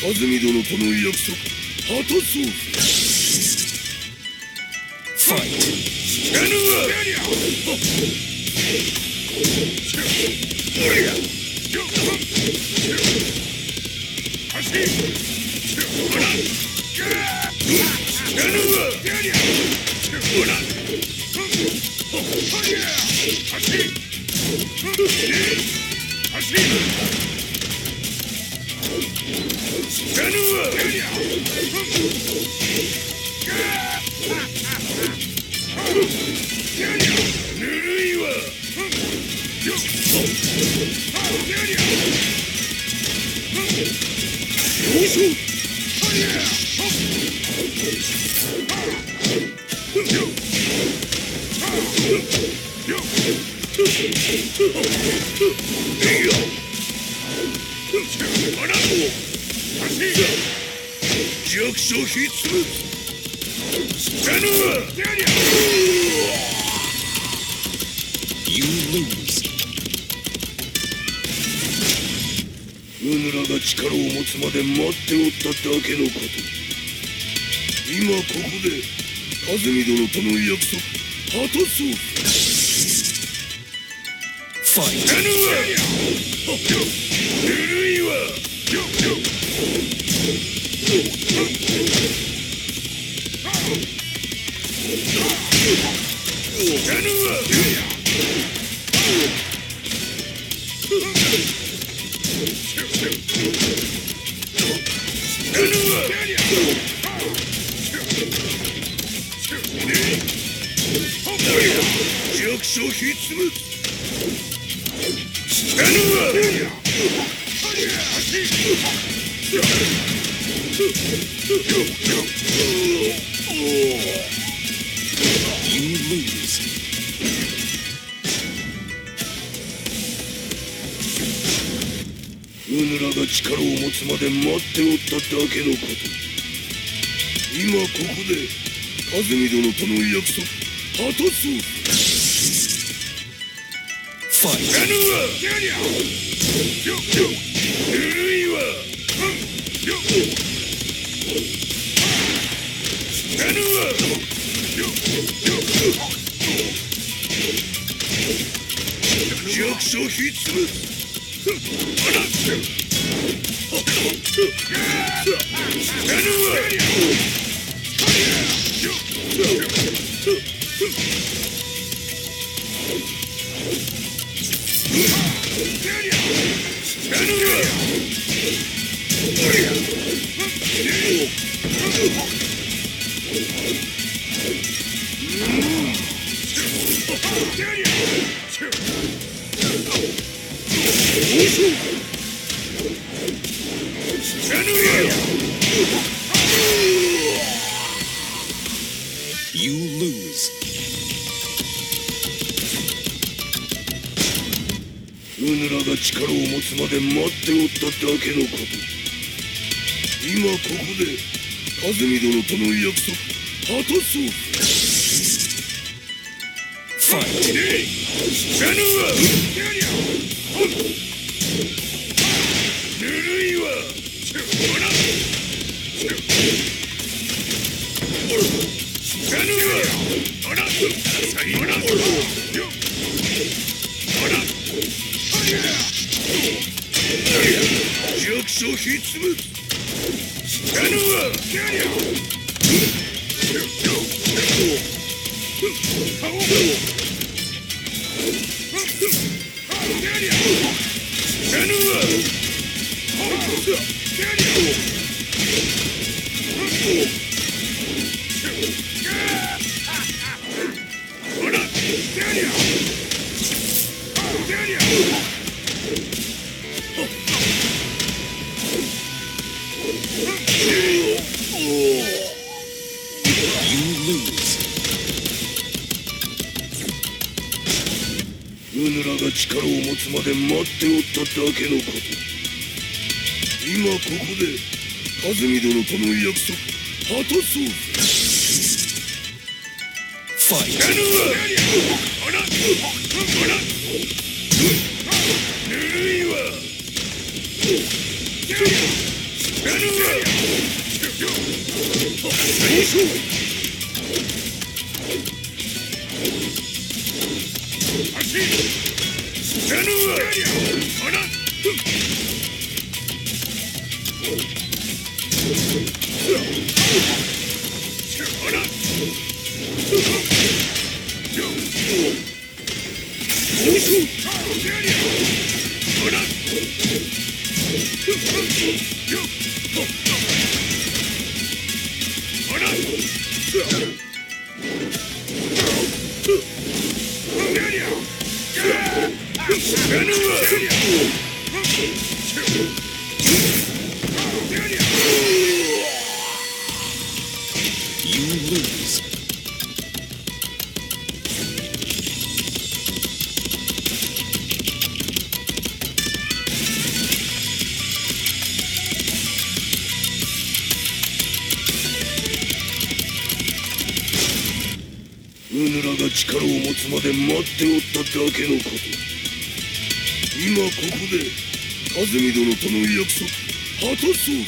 和美殿との約束果たそうぜ。やるわ。ぬるいわ。弱小必須。You lose. うぬらが力を持つまで待っておっただけのこと。今ここで和美殿との約束果たそうぜ。やるわ。ぬるいわ。やるわ。弱小必須。やるわ。You lose. うぬらが力を持つまで待っておっただけのこと。今ここで和美殿との約束果たそうぜ。やるわ。ぬるいわ。やるわ。弱小必須。やるわ。You lose. うぬらが力を持つまで待っておっただけのこと。今ここで風見殿との約束果たそうぜ。ファイト！やるわ！ぬるいわ！やるわ！弱小ひつむやるわ！うぬらが力を持つまで待っておっただけのこと。今ここで風見殿との約束果たそうぜ。ファイト！ぬるいわ！やるわ！やるわ！うぬらが力を持つまで待っておっただけのこと。今ここで風見殿との約束果たそうぜ。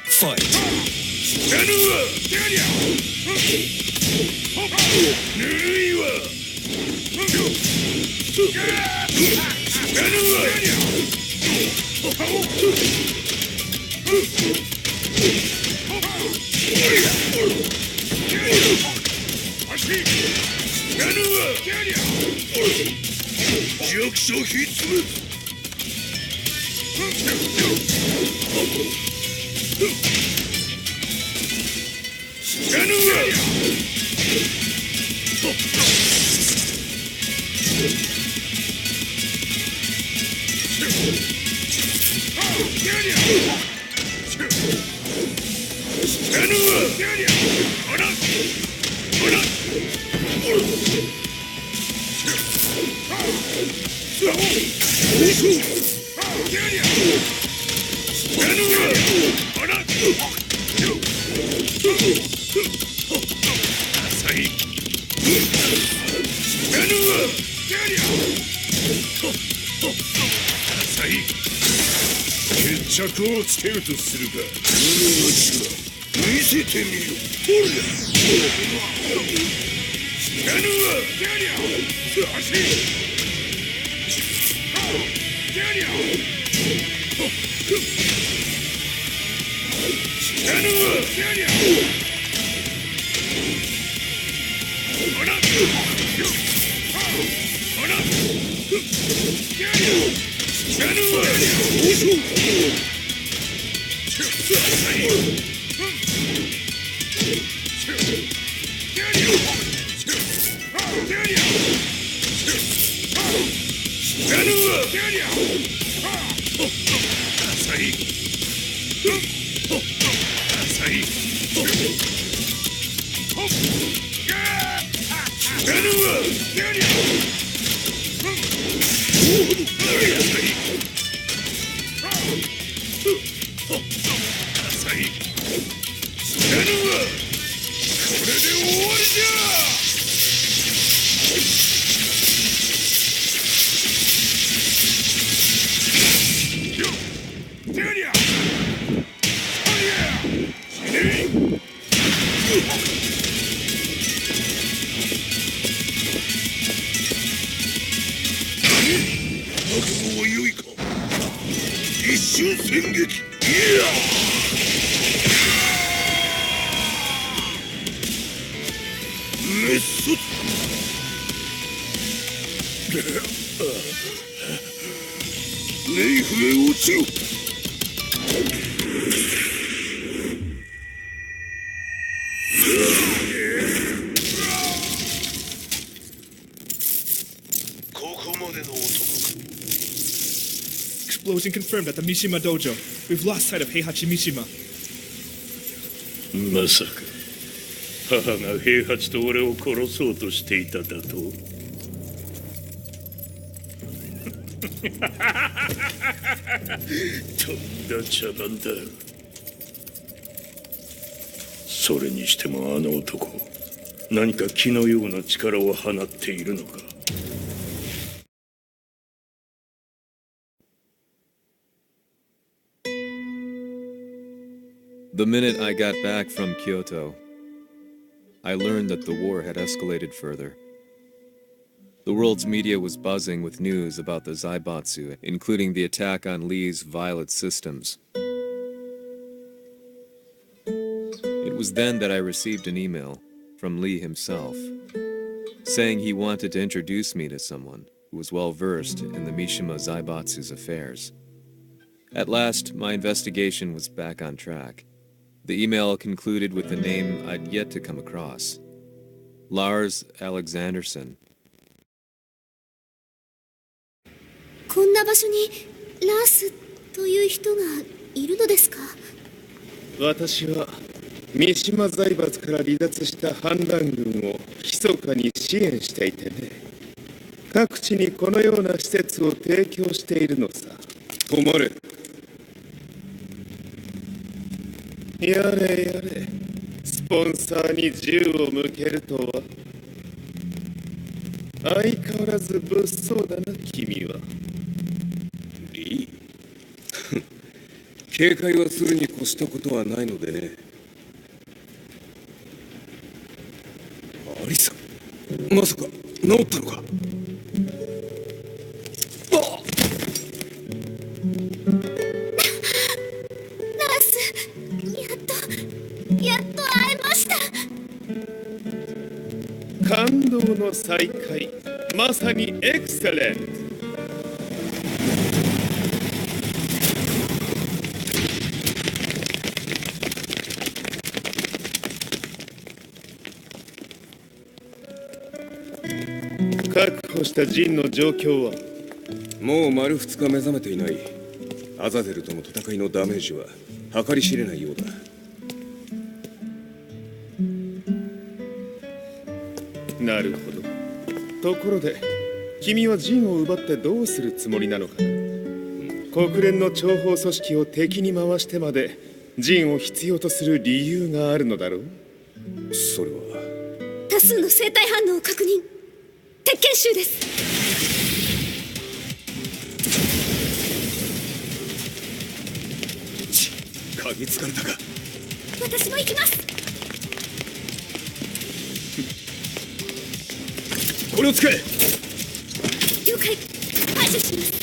ファイト！やるわ！ぬるいわ！やるわ！やるわ！弱小ひつむやるわ！やるわ！決着をつけるとするか。見せてみろ。やるわ！や望よいか。一瞬戦撃。いや滅卒。レイフへ落ちろ。ここまでの男か。Explosion confirmed at the Mishima Dojo. We've lost sight of Heihachi Mishima. まさか母が平八と俺を殺そうとしていただと。とんだ茶番だ。それにしてもあの男、何か気のような力を放っているのか。The minute I got back from Kyoto, I learned that the war had escalated further. The world's media was buzzing with news about the Zaibatsu, including the attack on Lee's Violet systems. It was then that I received an email from Lee himself, saying he wanted to introduce me to someone who was well versed in the Mishima Zaibatsu's affairs. At last, my investigation was back on track. The email concluded with a name I'd yet to come across: Lars Alexanderson. こんな場所にラースという人がいるのですか？私は三島財閥から離脱した反乱軍を密かに支援していてね、各地にこのような施設を提供しているのさ。止まれ。やれやれ、スポンサーに銃を向けるとは。相変わらず物騒だな、君は。リー警戒はするに越したことはないのでね。アリサ、まさか治ったのか？感動の再会、まさにエクセレント。確保したジンの状況は？もう丸2日目覚めていない。アザゼルとの戦いのダメージは計り知れないようだ。なるほど。ところで君はジンを奪ってどうするつもりなのかな？国連の諜報組織を敵に回してまでジンを必要とする理由があるのだろう？それは多数の生体反応を確認。鉄拳集です。嗅ぎつかれたか？私も行きます。これを使え。了解。排除します。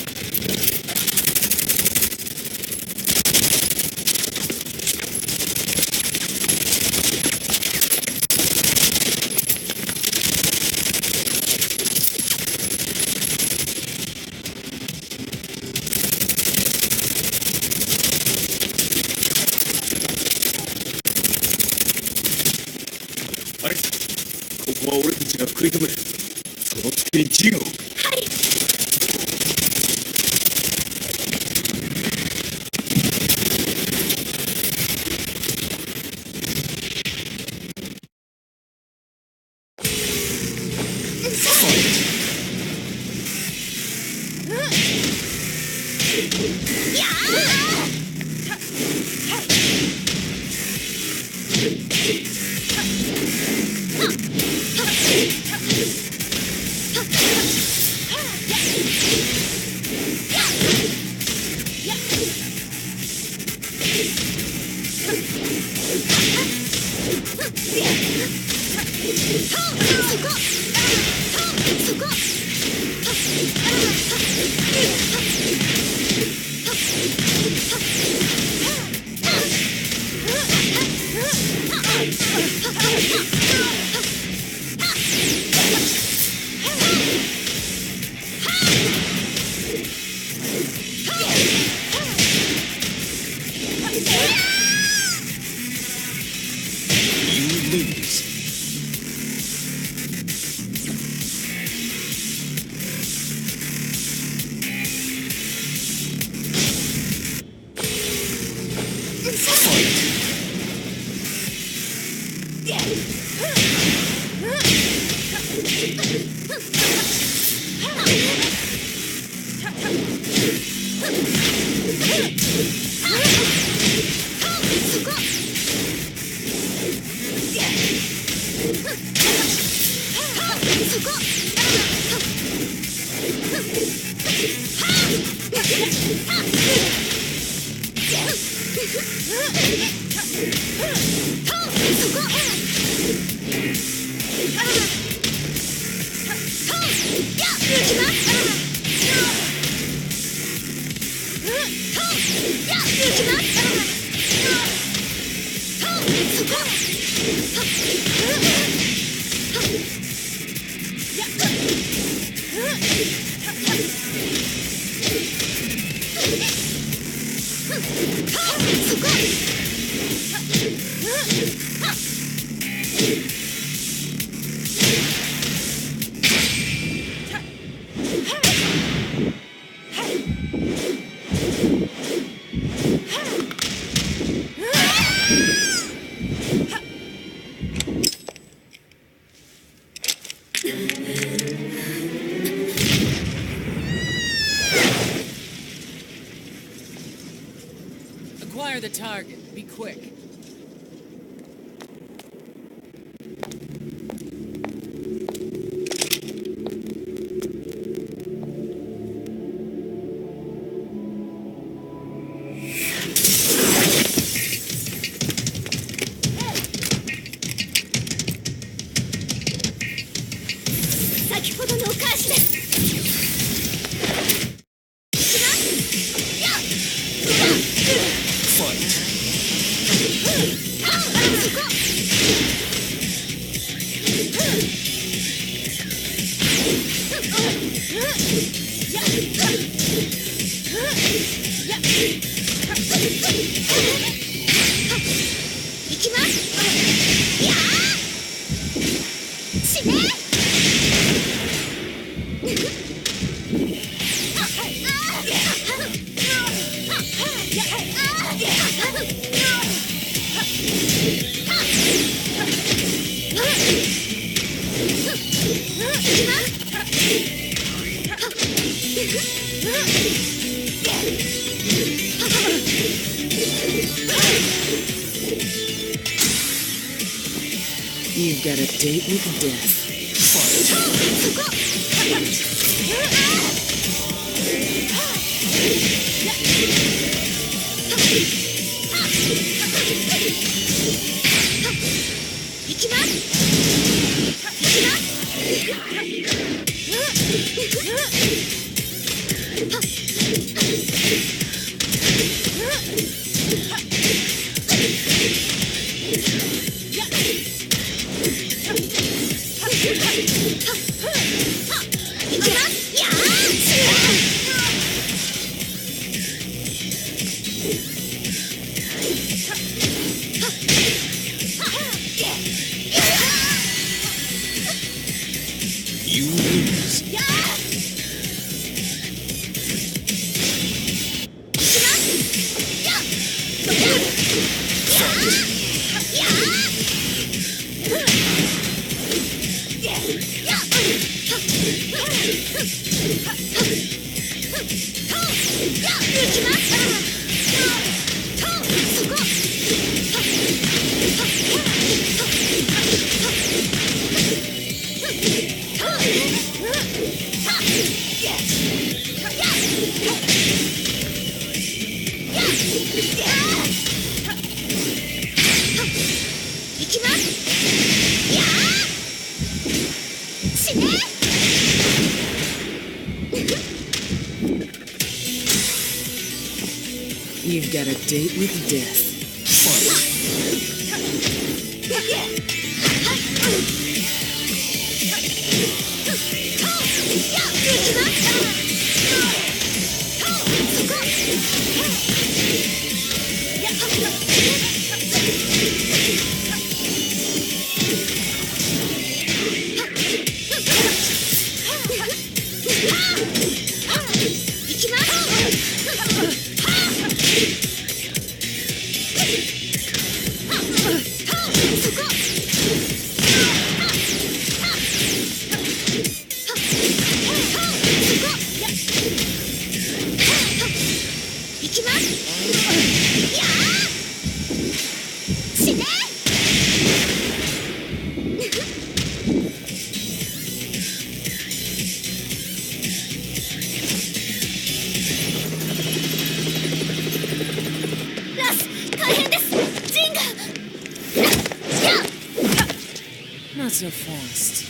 アレス、ここは俺たちが食い止める。その月にジンを。はい。そこ Acquire the target. Be quick. You've got a date with death. You've got a date with death. Not so fast.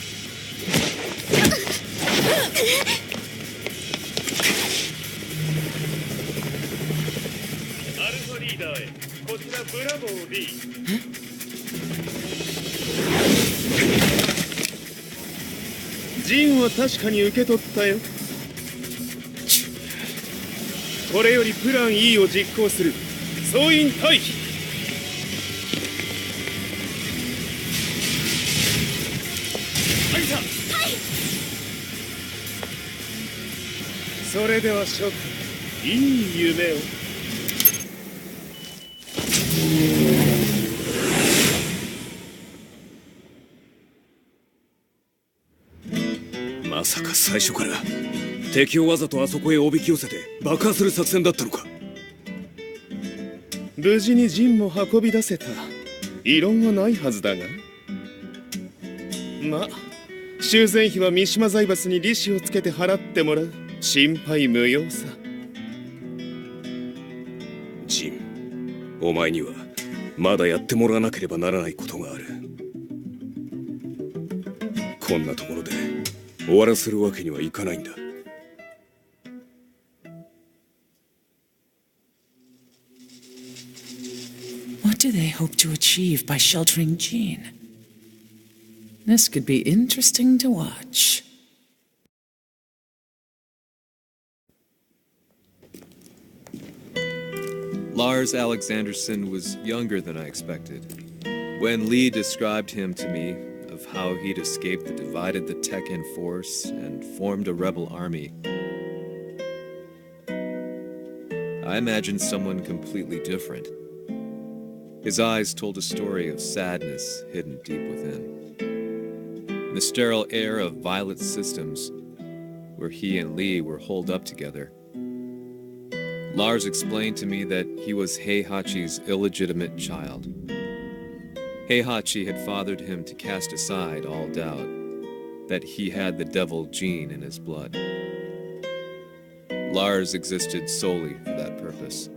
アルファリーダーへ、こちらブラボー D。ジンは確かに受け取ったよ。これよりプラン E を実行する。総員退避。それでは諸君、いい夢を。まさか最初から敵をわざとあそこへおびき寄せて爆破する作戦だったのか。無事にジンも運び出せた。異論はないはずだが。まあ修繕費は三島財閥に利子をつけて払ってもらう。心配無用さ。ジン、お前にはまだやってもらわなければならないことがある。こんなところで終わらせるわけにはいかないんだ。What do they hope to achieve by sheltering Jean? This could be interesting to watch. Lars Alexanderson was younger than I expected. When Lee described him to me, of how he'd escaped the divided the Tekken force and formed a rebel army, I imagined someone completely different. His eyes told a story of sadness hidden deep within. In the sterile air of Violet Systems, where he and Lee were holed up together, Lars explained to me that he was Heihachi's illegitimate child. Heihachi had fathered him to cast aside all doubt that he had the devil gene in his blood. Lars existed solely for that purpose.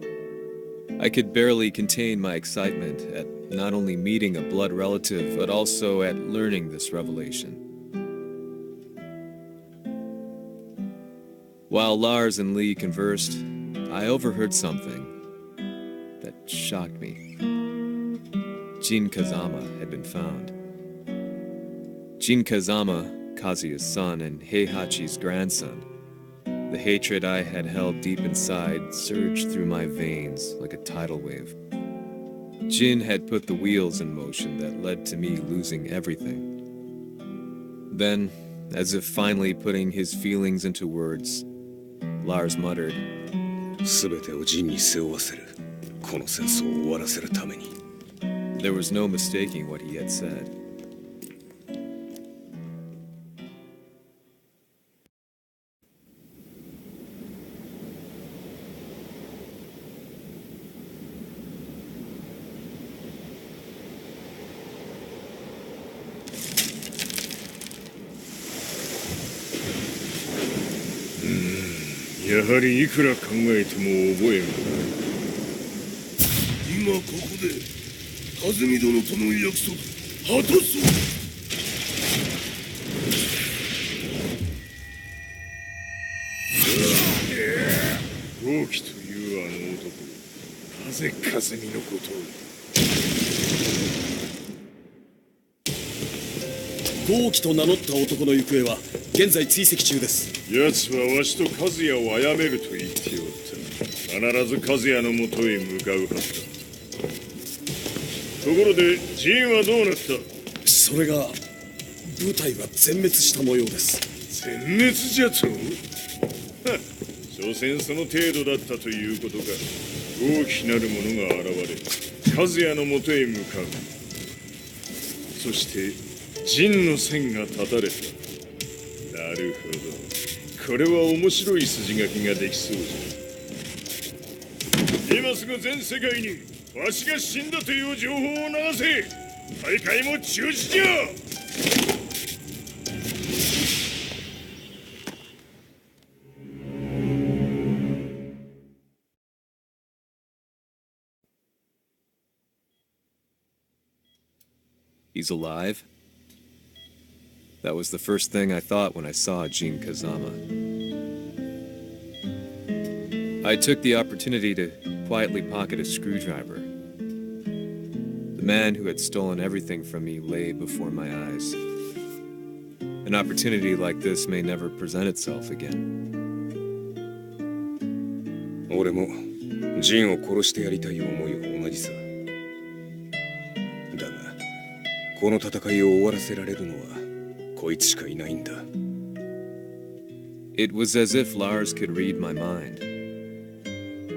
I could barely contain my excitement at not only meeting a blood relative, but also at learning this revelation. While Lars and Lee conversed, I overheard something that shocked me. Jin Kazama had been found. Jin Kazama, Kazuya's son and Heihachi's grandson. The hatred I had held deep inside surged through my veins like a tidal wave. Jin had put the wheels in motion that led to me losing everything. Then, as if finally putting his feelings into words, Lars muttered, 全てをジンに背負わせる。この戦争を終わらせるために。 There was no mistaking what he had said. Hmm, やはりいくら考えても覚えんが。今ここで和美殿との約束果たそう。豪輝というあの男、なぜ和美のことを。豪輝と名乗った男の行方は現在追跡中です。奴はわしと和也を殺めると言っておった。必ず和也のもとへ向かうはずだ。ところでジンはどうなった？それが部隊は全滅した模様です。全滅じゃと？所詮その程度だったということか。大きなる者が現れ和也のもとへ向かう。そして陣の線が断たれた。なるほど、これは面白い筋書きができそうじゃ。今すぐ全世界にわしが死んだという情報を流せ。大会も中止じゃ。He's alive? That was the first thing I thought when I saw Jin Kazama. I took the opportunity to quietly pocket a screwdriver. The man who had stolen everything from me lay before my eyes. An opportunity like this may never present itself again. 俺もジンを殺してやりたい思いは同じさ。だが、この戦いを終わらせられるのはこいつしかいないんだ。It was as if Lars could read my mind.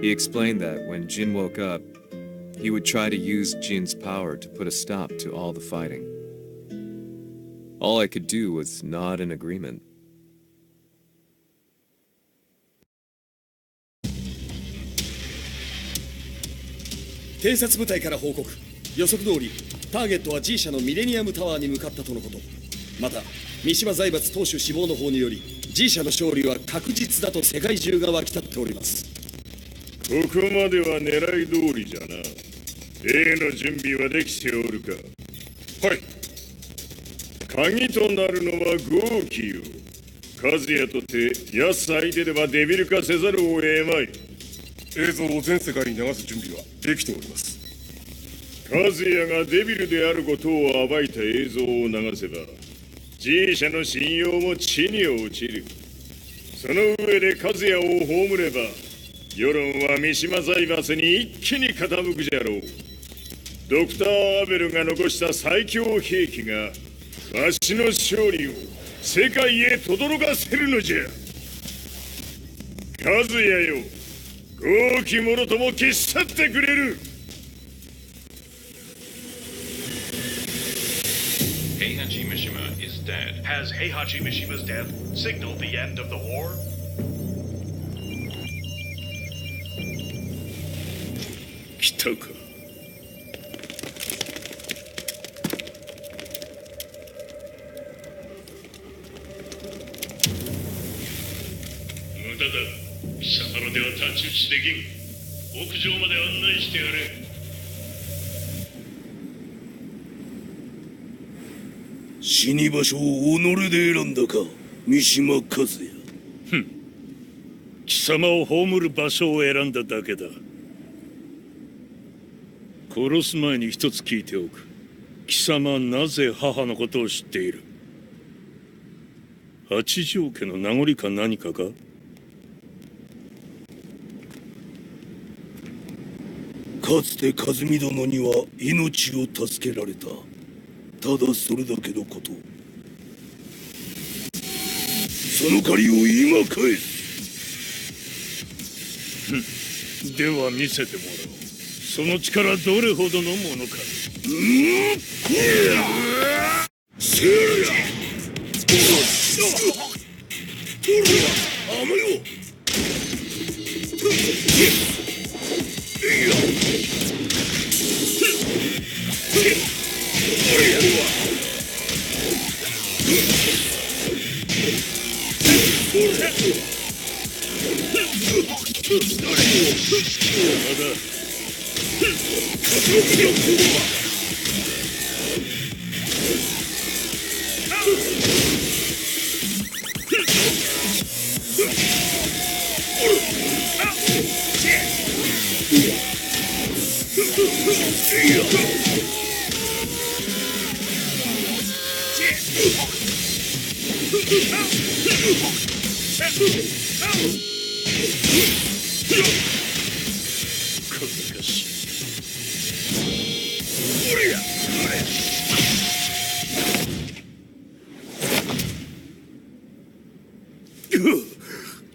He explained that when Jin woke up, he would try to use Jin's power to put a stop to all the fighting. All I could do was nod in agreement. 偵察部隊から報告。予測通りターゲットは G 社のミレニアムタワーに向かったとのこと。また三島財閥当主死亡の方により G 社の勝利は確実だと世界中が沸き立っております。ここまでは狙い通りじゃな。例の準備はできておるか？はい。鍵となるのは豪輝よ。和也とて安相手ではデビル化せざるを得まい。映像を全世界に流す準備はできております。和也がデビルであることを暴いた映像を流せば G 社の信用も地に落ちる。その上で和也を葬れば世論は三島財閥に一気に傾くじゃろう。ドクター・アベルが残した最強兵器がわしの勝利を世界へ轟かせるのじゃ。和也よ、豪輝者とも消し去ってくれる。Heihachi Mishima is dead. Has Heihachi Mishima's death signaled the end of the war? 来たか。無駄だ。貴様らでは太刀打ちできん。屋上まで案内してやれ。死に場所を己で選んだか、三島和也。貴様を葬る場所を選んだだけだ。殺す前に一つ聞いておく。貴様はなぜ母のことを知っている？八条家の名残か何かか？かつて和美殿には命を助けられた。ただそれだけのこと。その借りを今返す。では見せてもらおう。その力どれほどのものか。せや甘よ。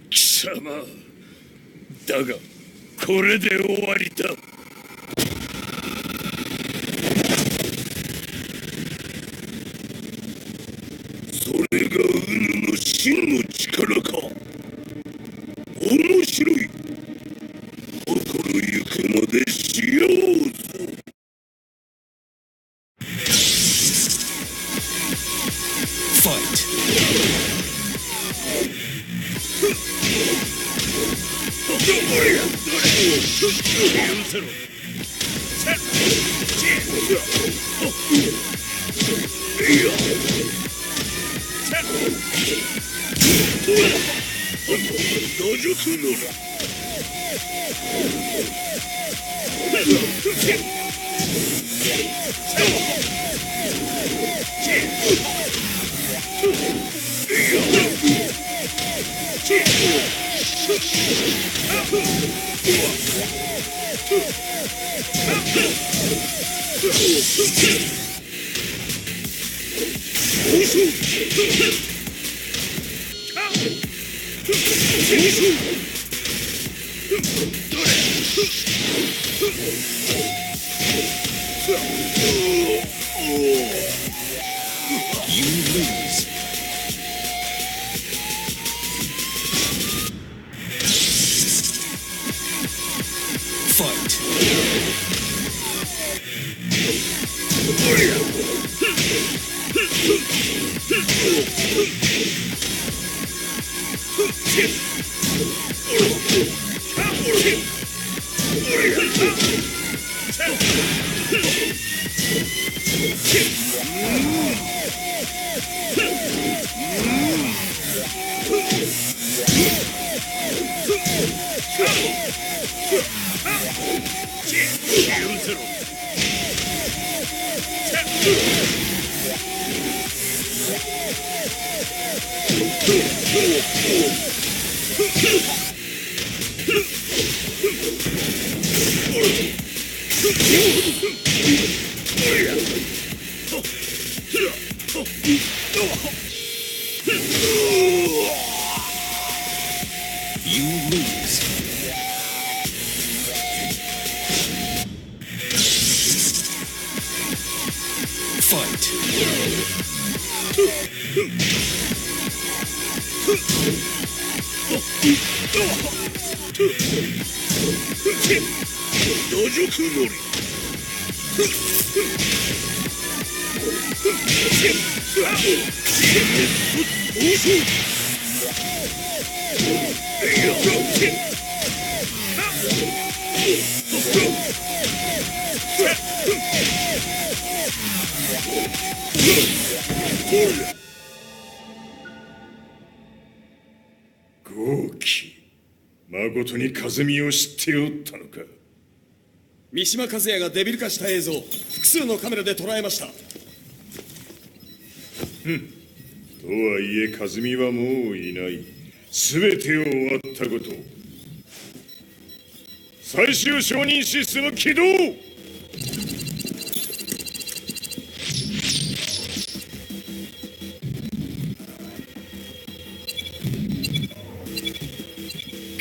貴様だがこれで終わりだ。それがウヌの真の力か。面白い。心ゆくまでしようぞ。豪輝、まことに和美を知っておったのか。三島和也がデビル化した映像、複数のカメラで捉えました。とはいえ和美はもういない。全て終わったこと。最終承認システム起動。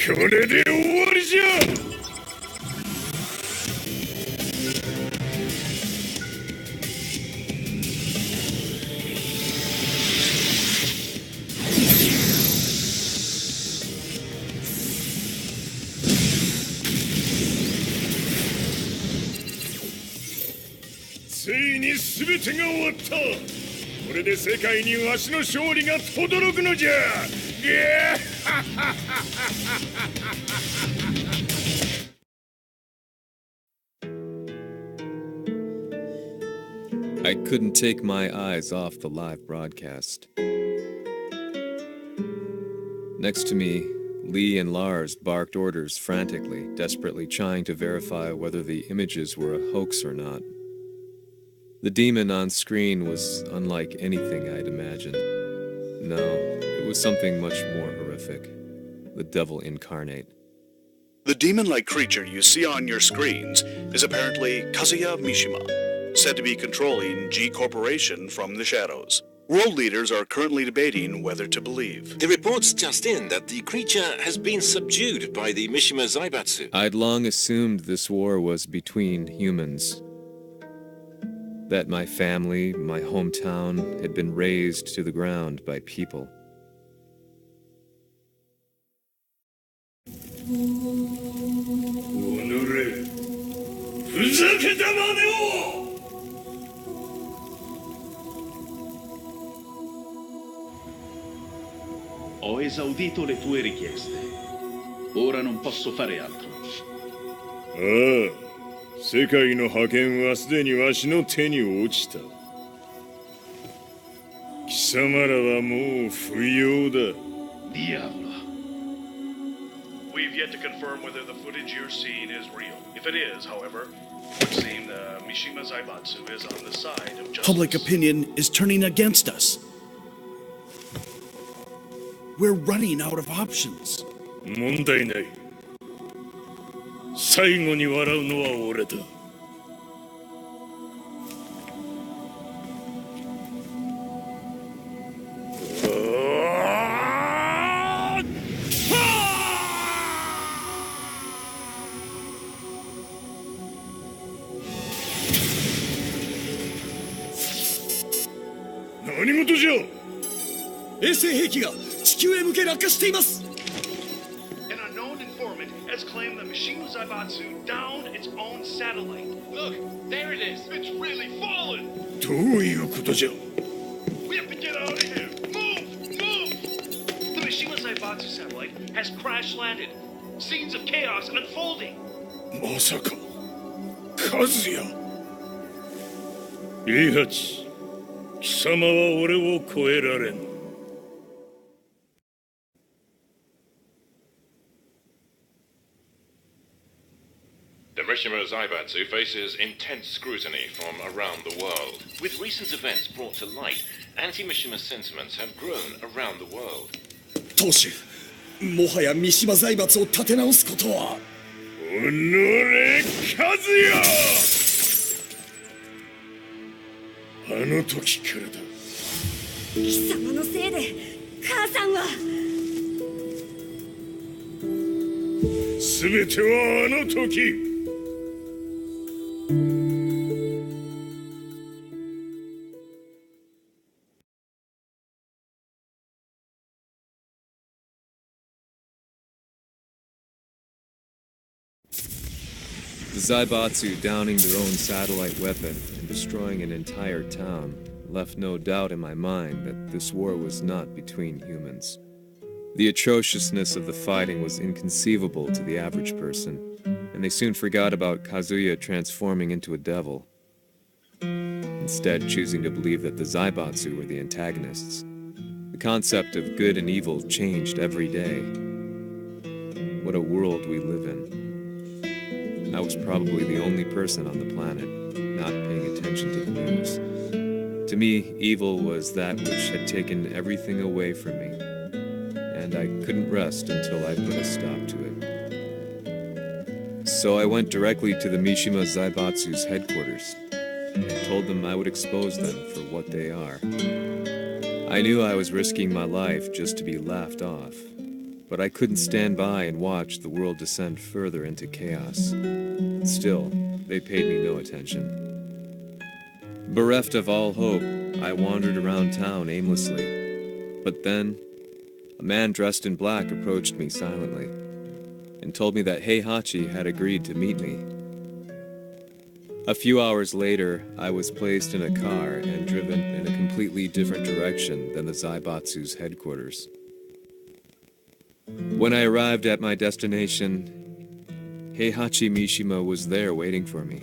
これで終わりじゃ。ついに全てが終わった。これで世界にわしの勝利が轟くのじゃ。I couldn't take my eyes off the live broadcast. Next to me Lee and Lars barked orders frantically, desperately trying to verify whether the images were a hoax or not. The demon on screen was unlike anything I'd imagined. No, it was something much more horrific. The devil incarnate. The demon-like creature you see on your screens is apparently Kazuya Mishima, said to be controlling G Corporation from the shadows. World leaders are currently debating whether to believe. The report's just in that the creature has been subdued by the Mishima Zaibatsu. I'd long assumed this war was between humans. That my family, my hometown, had been razed to the ground by people. Ho esaudito le tue richieste. Ora non posso fare altro. ああ、世界の覇権はすでにわしの手に落ちた。貴様らはもう不要だ。Diavolo. We've yet to confirm whether the footage you're seeing is real. If it is, however, it would seem the Mishima Zaibatsu is on the side of justice. Public opinion is turning against us. We're running out of options. 問題ない。最後に笑うのは俺だ。何事じゃ。衛星兵器が地球へ向け落下しています。 An unknown informant has claimed the Mishima Zaibatsu downed its own satellite. Look, there it is. It's really fallen. どういうことじゃ。 We have to get out of here. Move! Move! The Mishima Zaibatsu satellite has crash landed. Scenes of chaos unfolding. まさか、和也。イハチ、貴様は俺を超えられん。The Mishima Zaibatsu faces intense scrutiny from around the world. With recent events brought to light, anti-Mishima sentiments have grown around the world. 当主、もはや三島財閥を立て直すことは。おのれ、和也。あの時からだ。貴様のせいで母さんは。全てはあの時。The Zaibatsu downing their own satellite weapon and destroying an entire town left no doubt in my mind that this war was not between humans. The atrociousness of the fighting was inconceivable to the average person, and they soon forgot about Kazuya transforming into a devil, instead choosing to believe that the Zaibatsu were the antagonists. The concept of good and evil changed every day. What a world we live in. I was probably the only person on the planet not paying attention to the news. To me, evil was that which had taken everything away from me, and I couldn't rest until I put a stop to it. So I went directly to the Mishima Zaibatsu's headquarters and told them I would expose them for what they are. I knew I was risking my life just to be laughed off, but I couldn't stand by and watch the world descend further into chaos. Still, they paid me no attention. Bereft of all hope, I wandered around town aimlessly. But then, a man dressed in black approached me silently and told me that Heihachi had agreed to meet me. A few hours later, I was placed in a car and driven in a completely different direction than the Zaibatsu's headquarters. When I arrived at my destination, Heihachi Mishima was there waiting for me.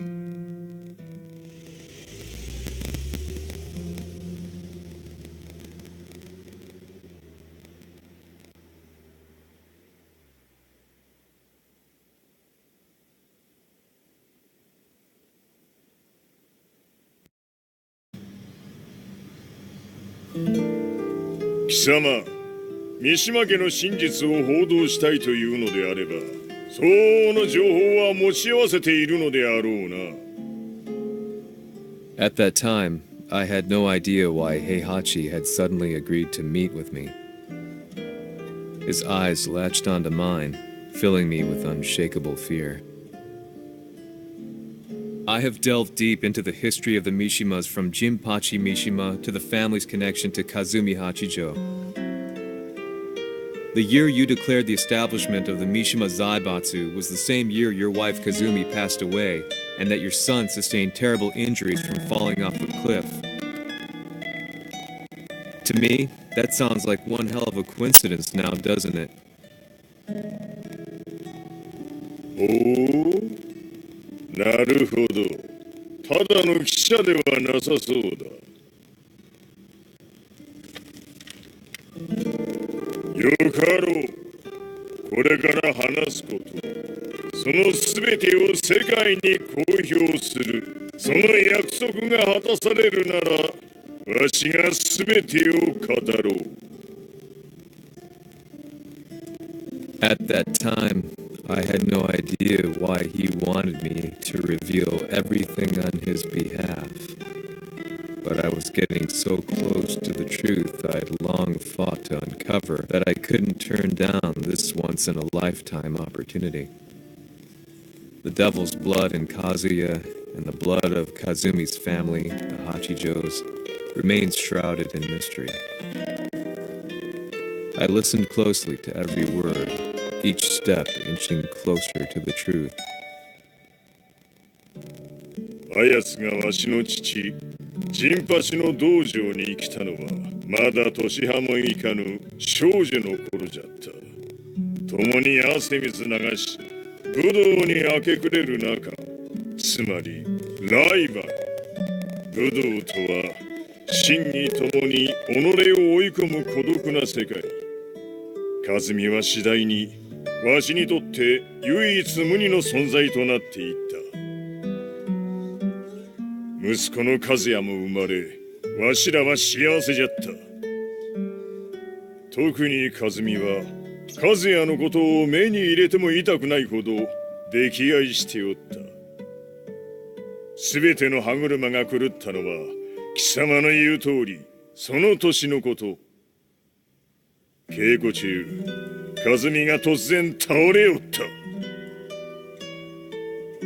貴様、三島家の真実を報道したいというのであれば、相応の情報は持ち合わせているのであろうな。At that time, I had no idea why Heihachi had suddenly agreed to meet with me. His eyes latched onto mine, filling me with unshakable fear. I have delved deep into the history of the Mishimas from Jinpachi Mishima to the family's connection to Kazumi Hachijo. The year you declared the establishment of the Mishima Zaibatsu was the same year your wife Kazumi passed away, and that your son sustained terrible injuries from falling off a cliff. To me, that sounds like one hell of a coincidence now, doesn't it? Oh? なるほど。ただの記者ではなさそうだ。よかろう。これから話すこと、そのすべてを世界に公表する、その約束が果たされるなら、わしがすべてを語ろう。At that time, I had no idea why he wanted me to reveal everything on his behalf. But I was getting so close to the truth I'd long fought to uncover that I couldn't turn down this once-in-a-lifetime opportunity. The devil's blood in Kazuya and the blood of Kazumi's family, the Hachijos, remains shrouded in mystery. I listened closely to every word, each step inching closer to the truth. あやつがわしの父、陣八の道場に来たのは、まだ年端もいかぬ少女の頃じゃった。共に汗水流し、武道に明け暮れる中、つまりライバル。武道とは、真に共に己を追い込む孤独な世界。和美は次第に、わしにとって唯一無二の存在となっていった。息子の和也も生まれ、わしらは幸せじゃった。特に和美は、和也のことを目に入れても痛くないほど溺愛しておった。すべての歯車が狂ったのは、貴様の言う通り、その年のこと。稽古中、和美が突然倒れおった。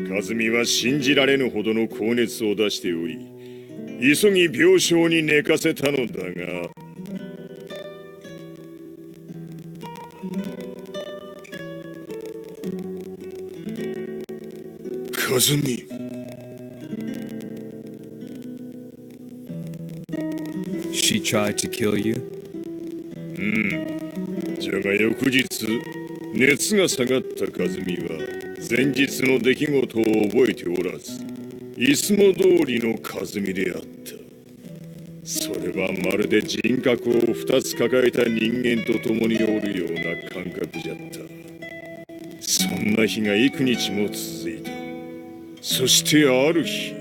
和美は信じられぬほどの高熱を出しており、急ぎ病床に寝かせたのだが、和美。She tried to kill you? じゃが翌日、熱が下がった和美は、前日の出来事を覚えておらず、いつも通りの和美であった。それはまるで人格を二つ抱えた人間と共におるような感覚じゃった。そんな日が幾日も続いた。そしてある日、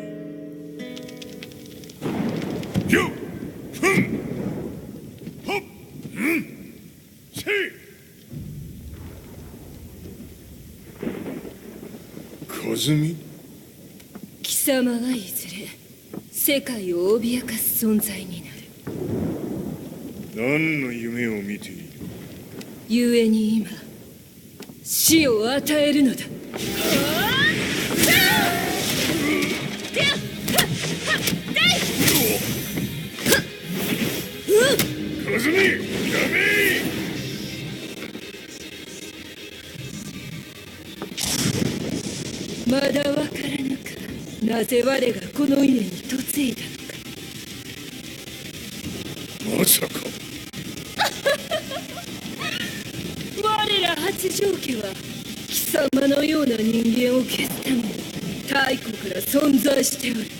貴様はいずれ世界を脅かす存在になる。何の夢を見ている？故に今死を与えるのだ。和美、やめ！まだわからぬか、なぜ我がこの家に嫁いだのか。まさか。我ら八丈家は貴様のような人間を消すために太古から存在しており、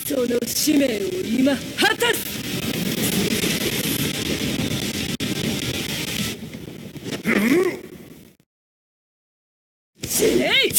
その使命を今果たす。死ねい！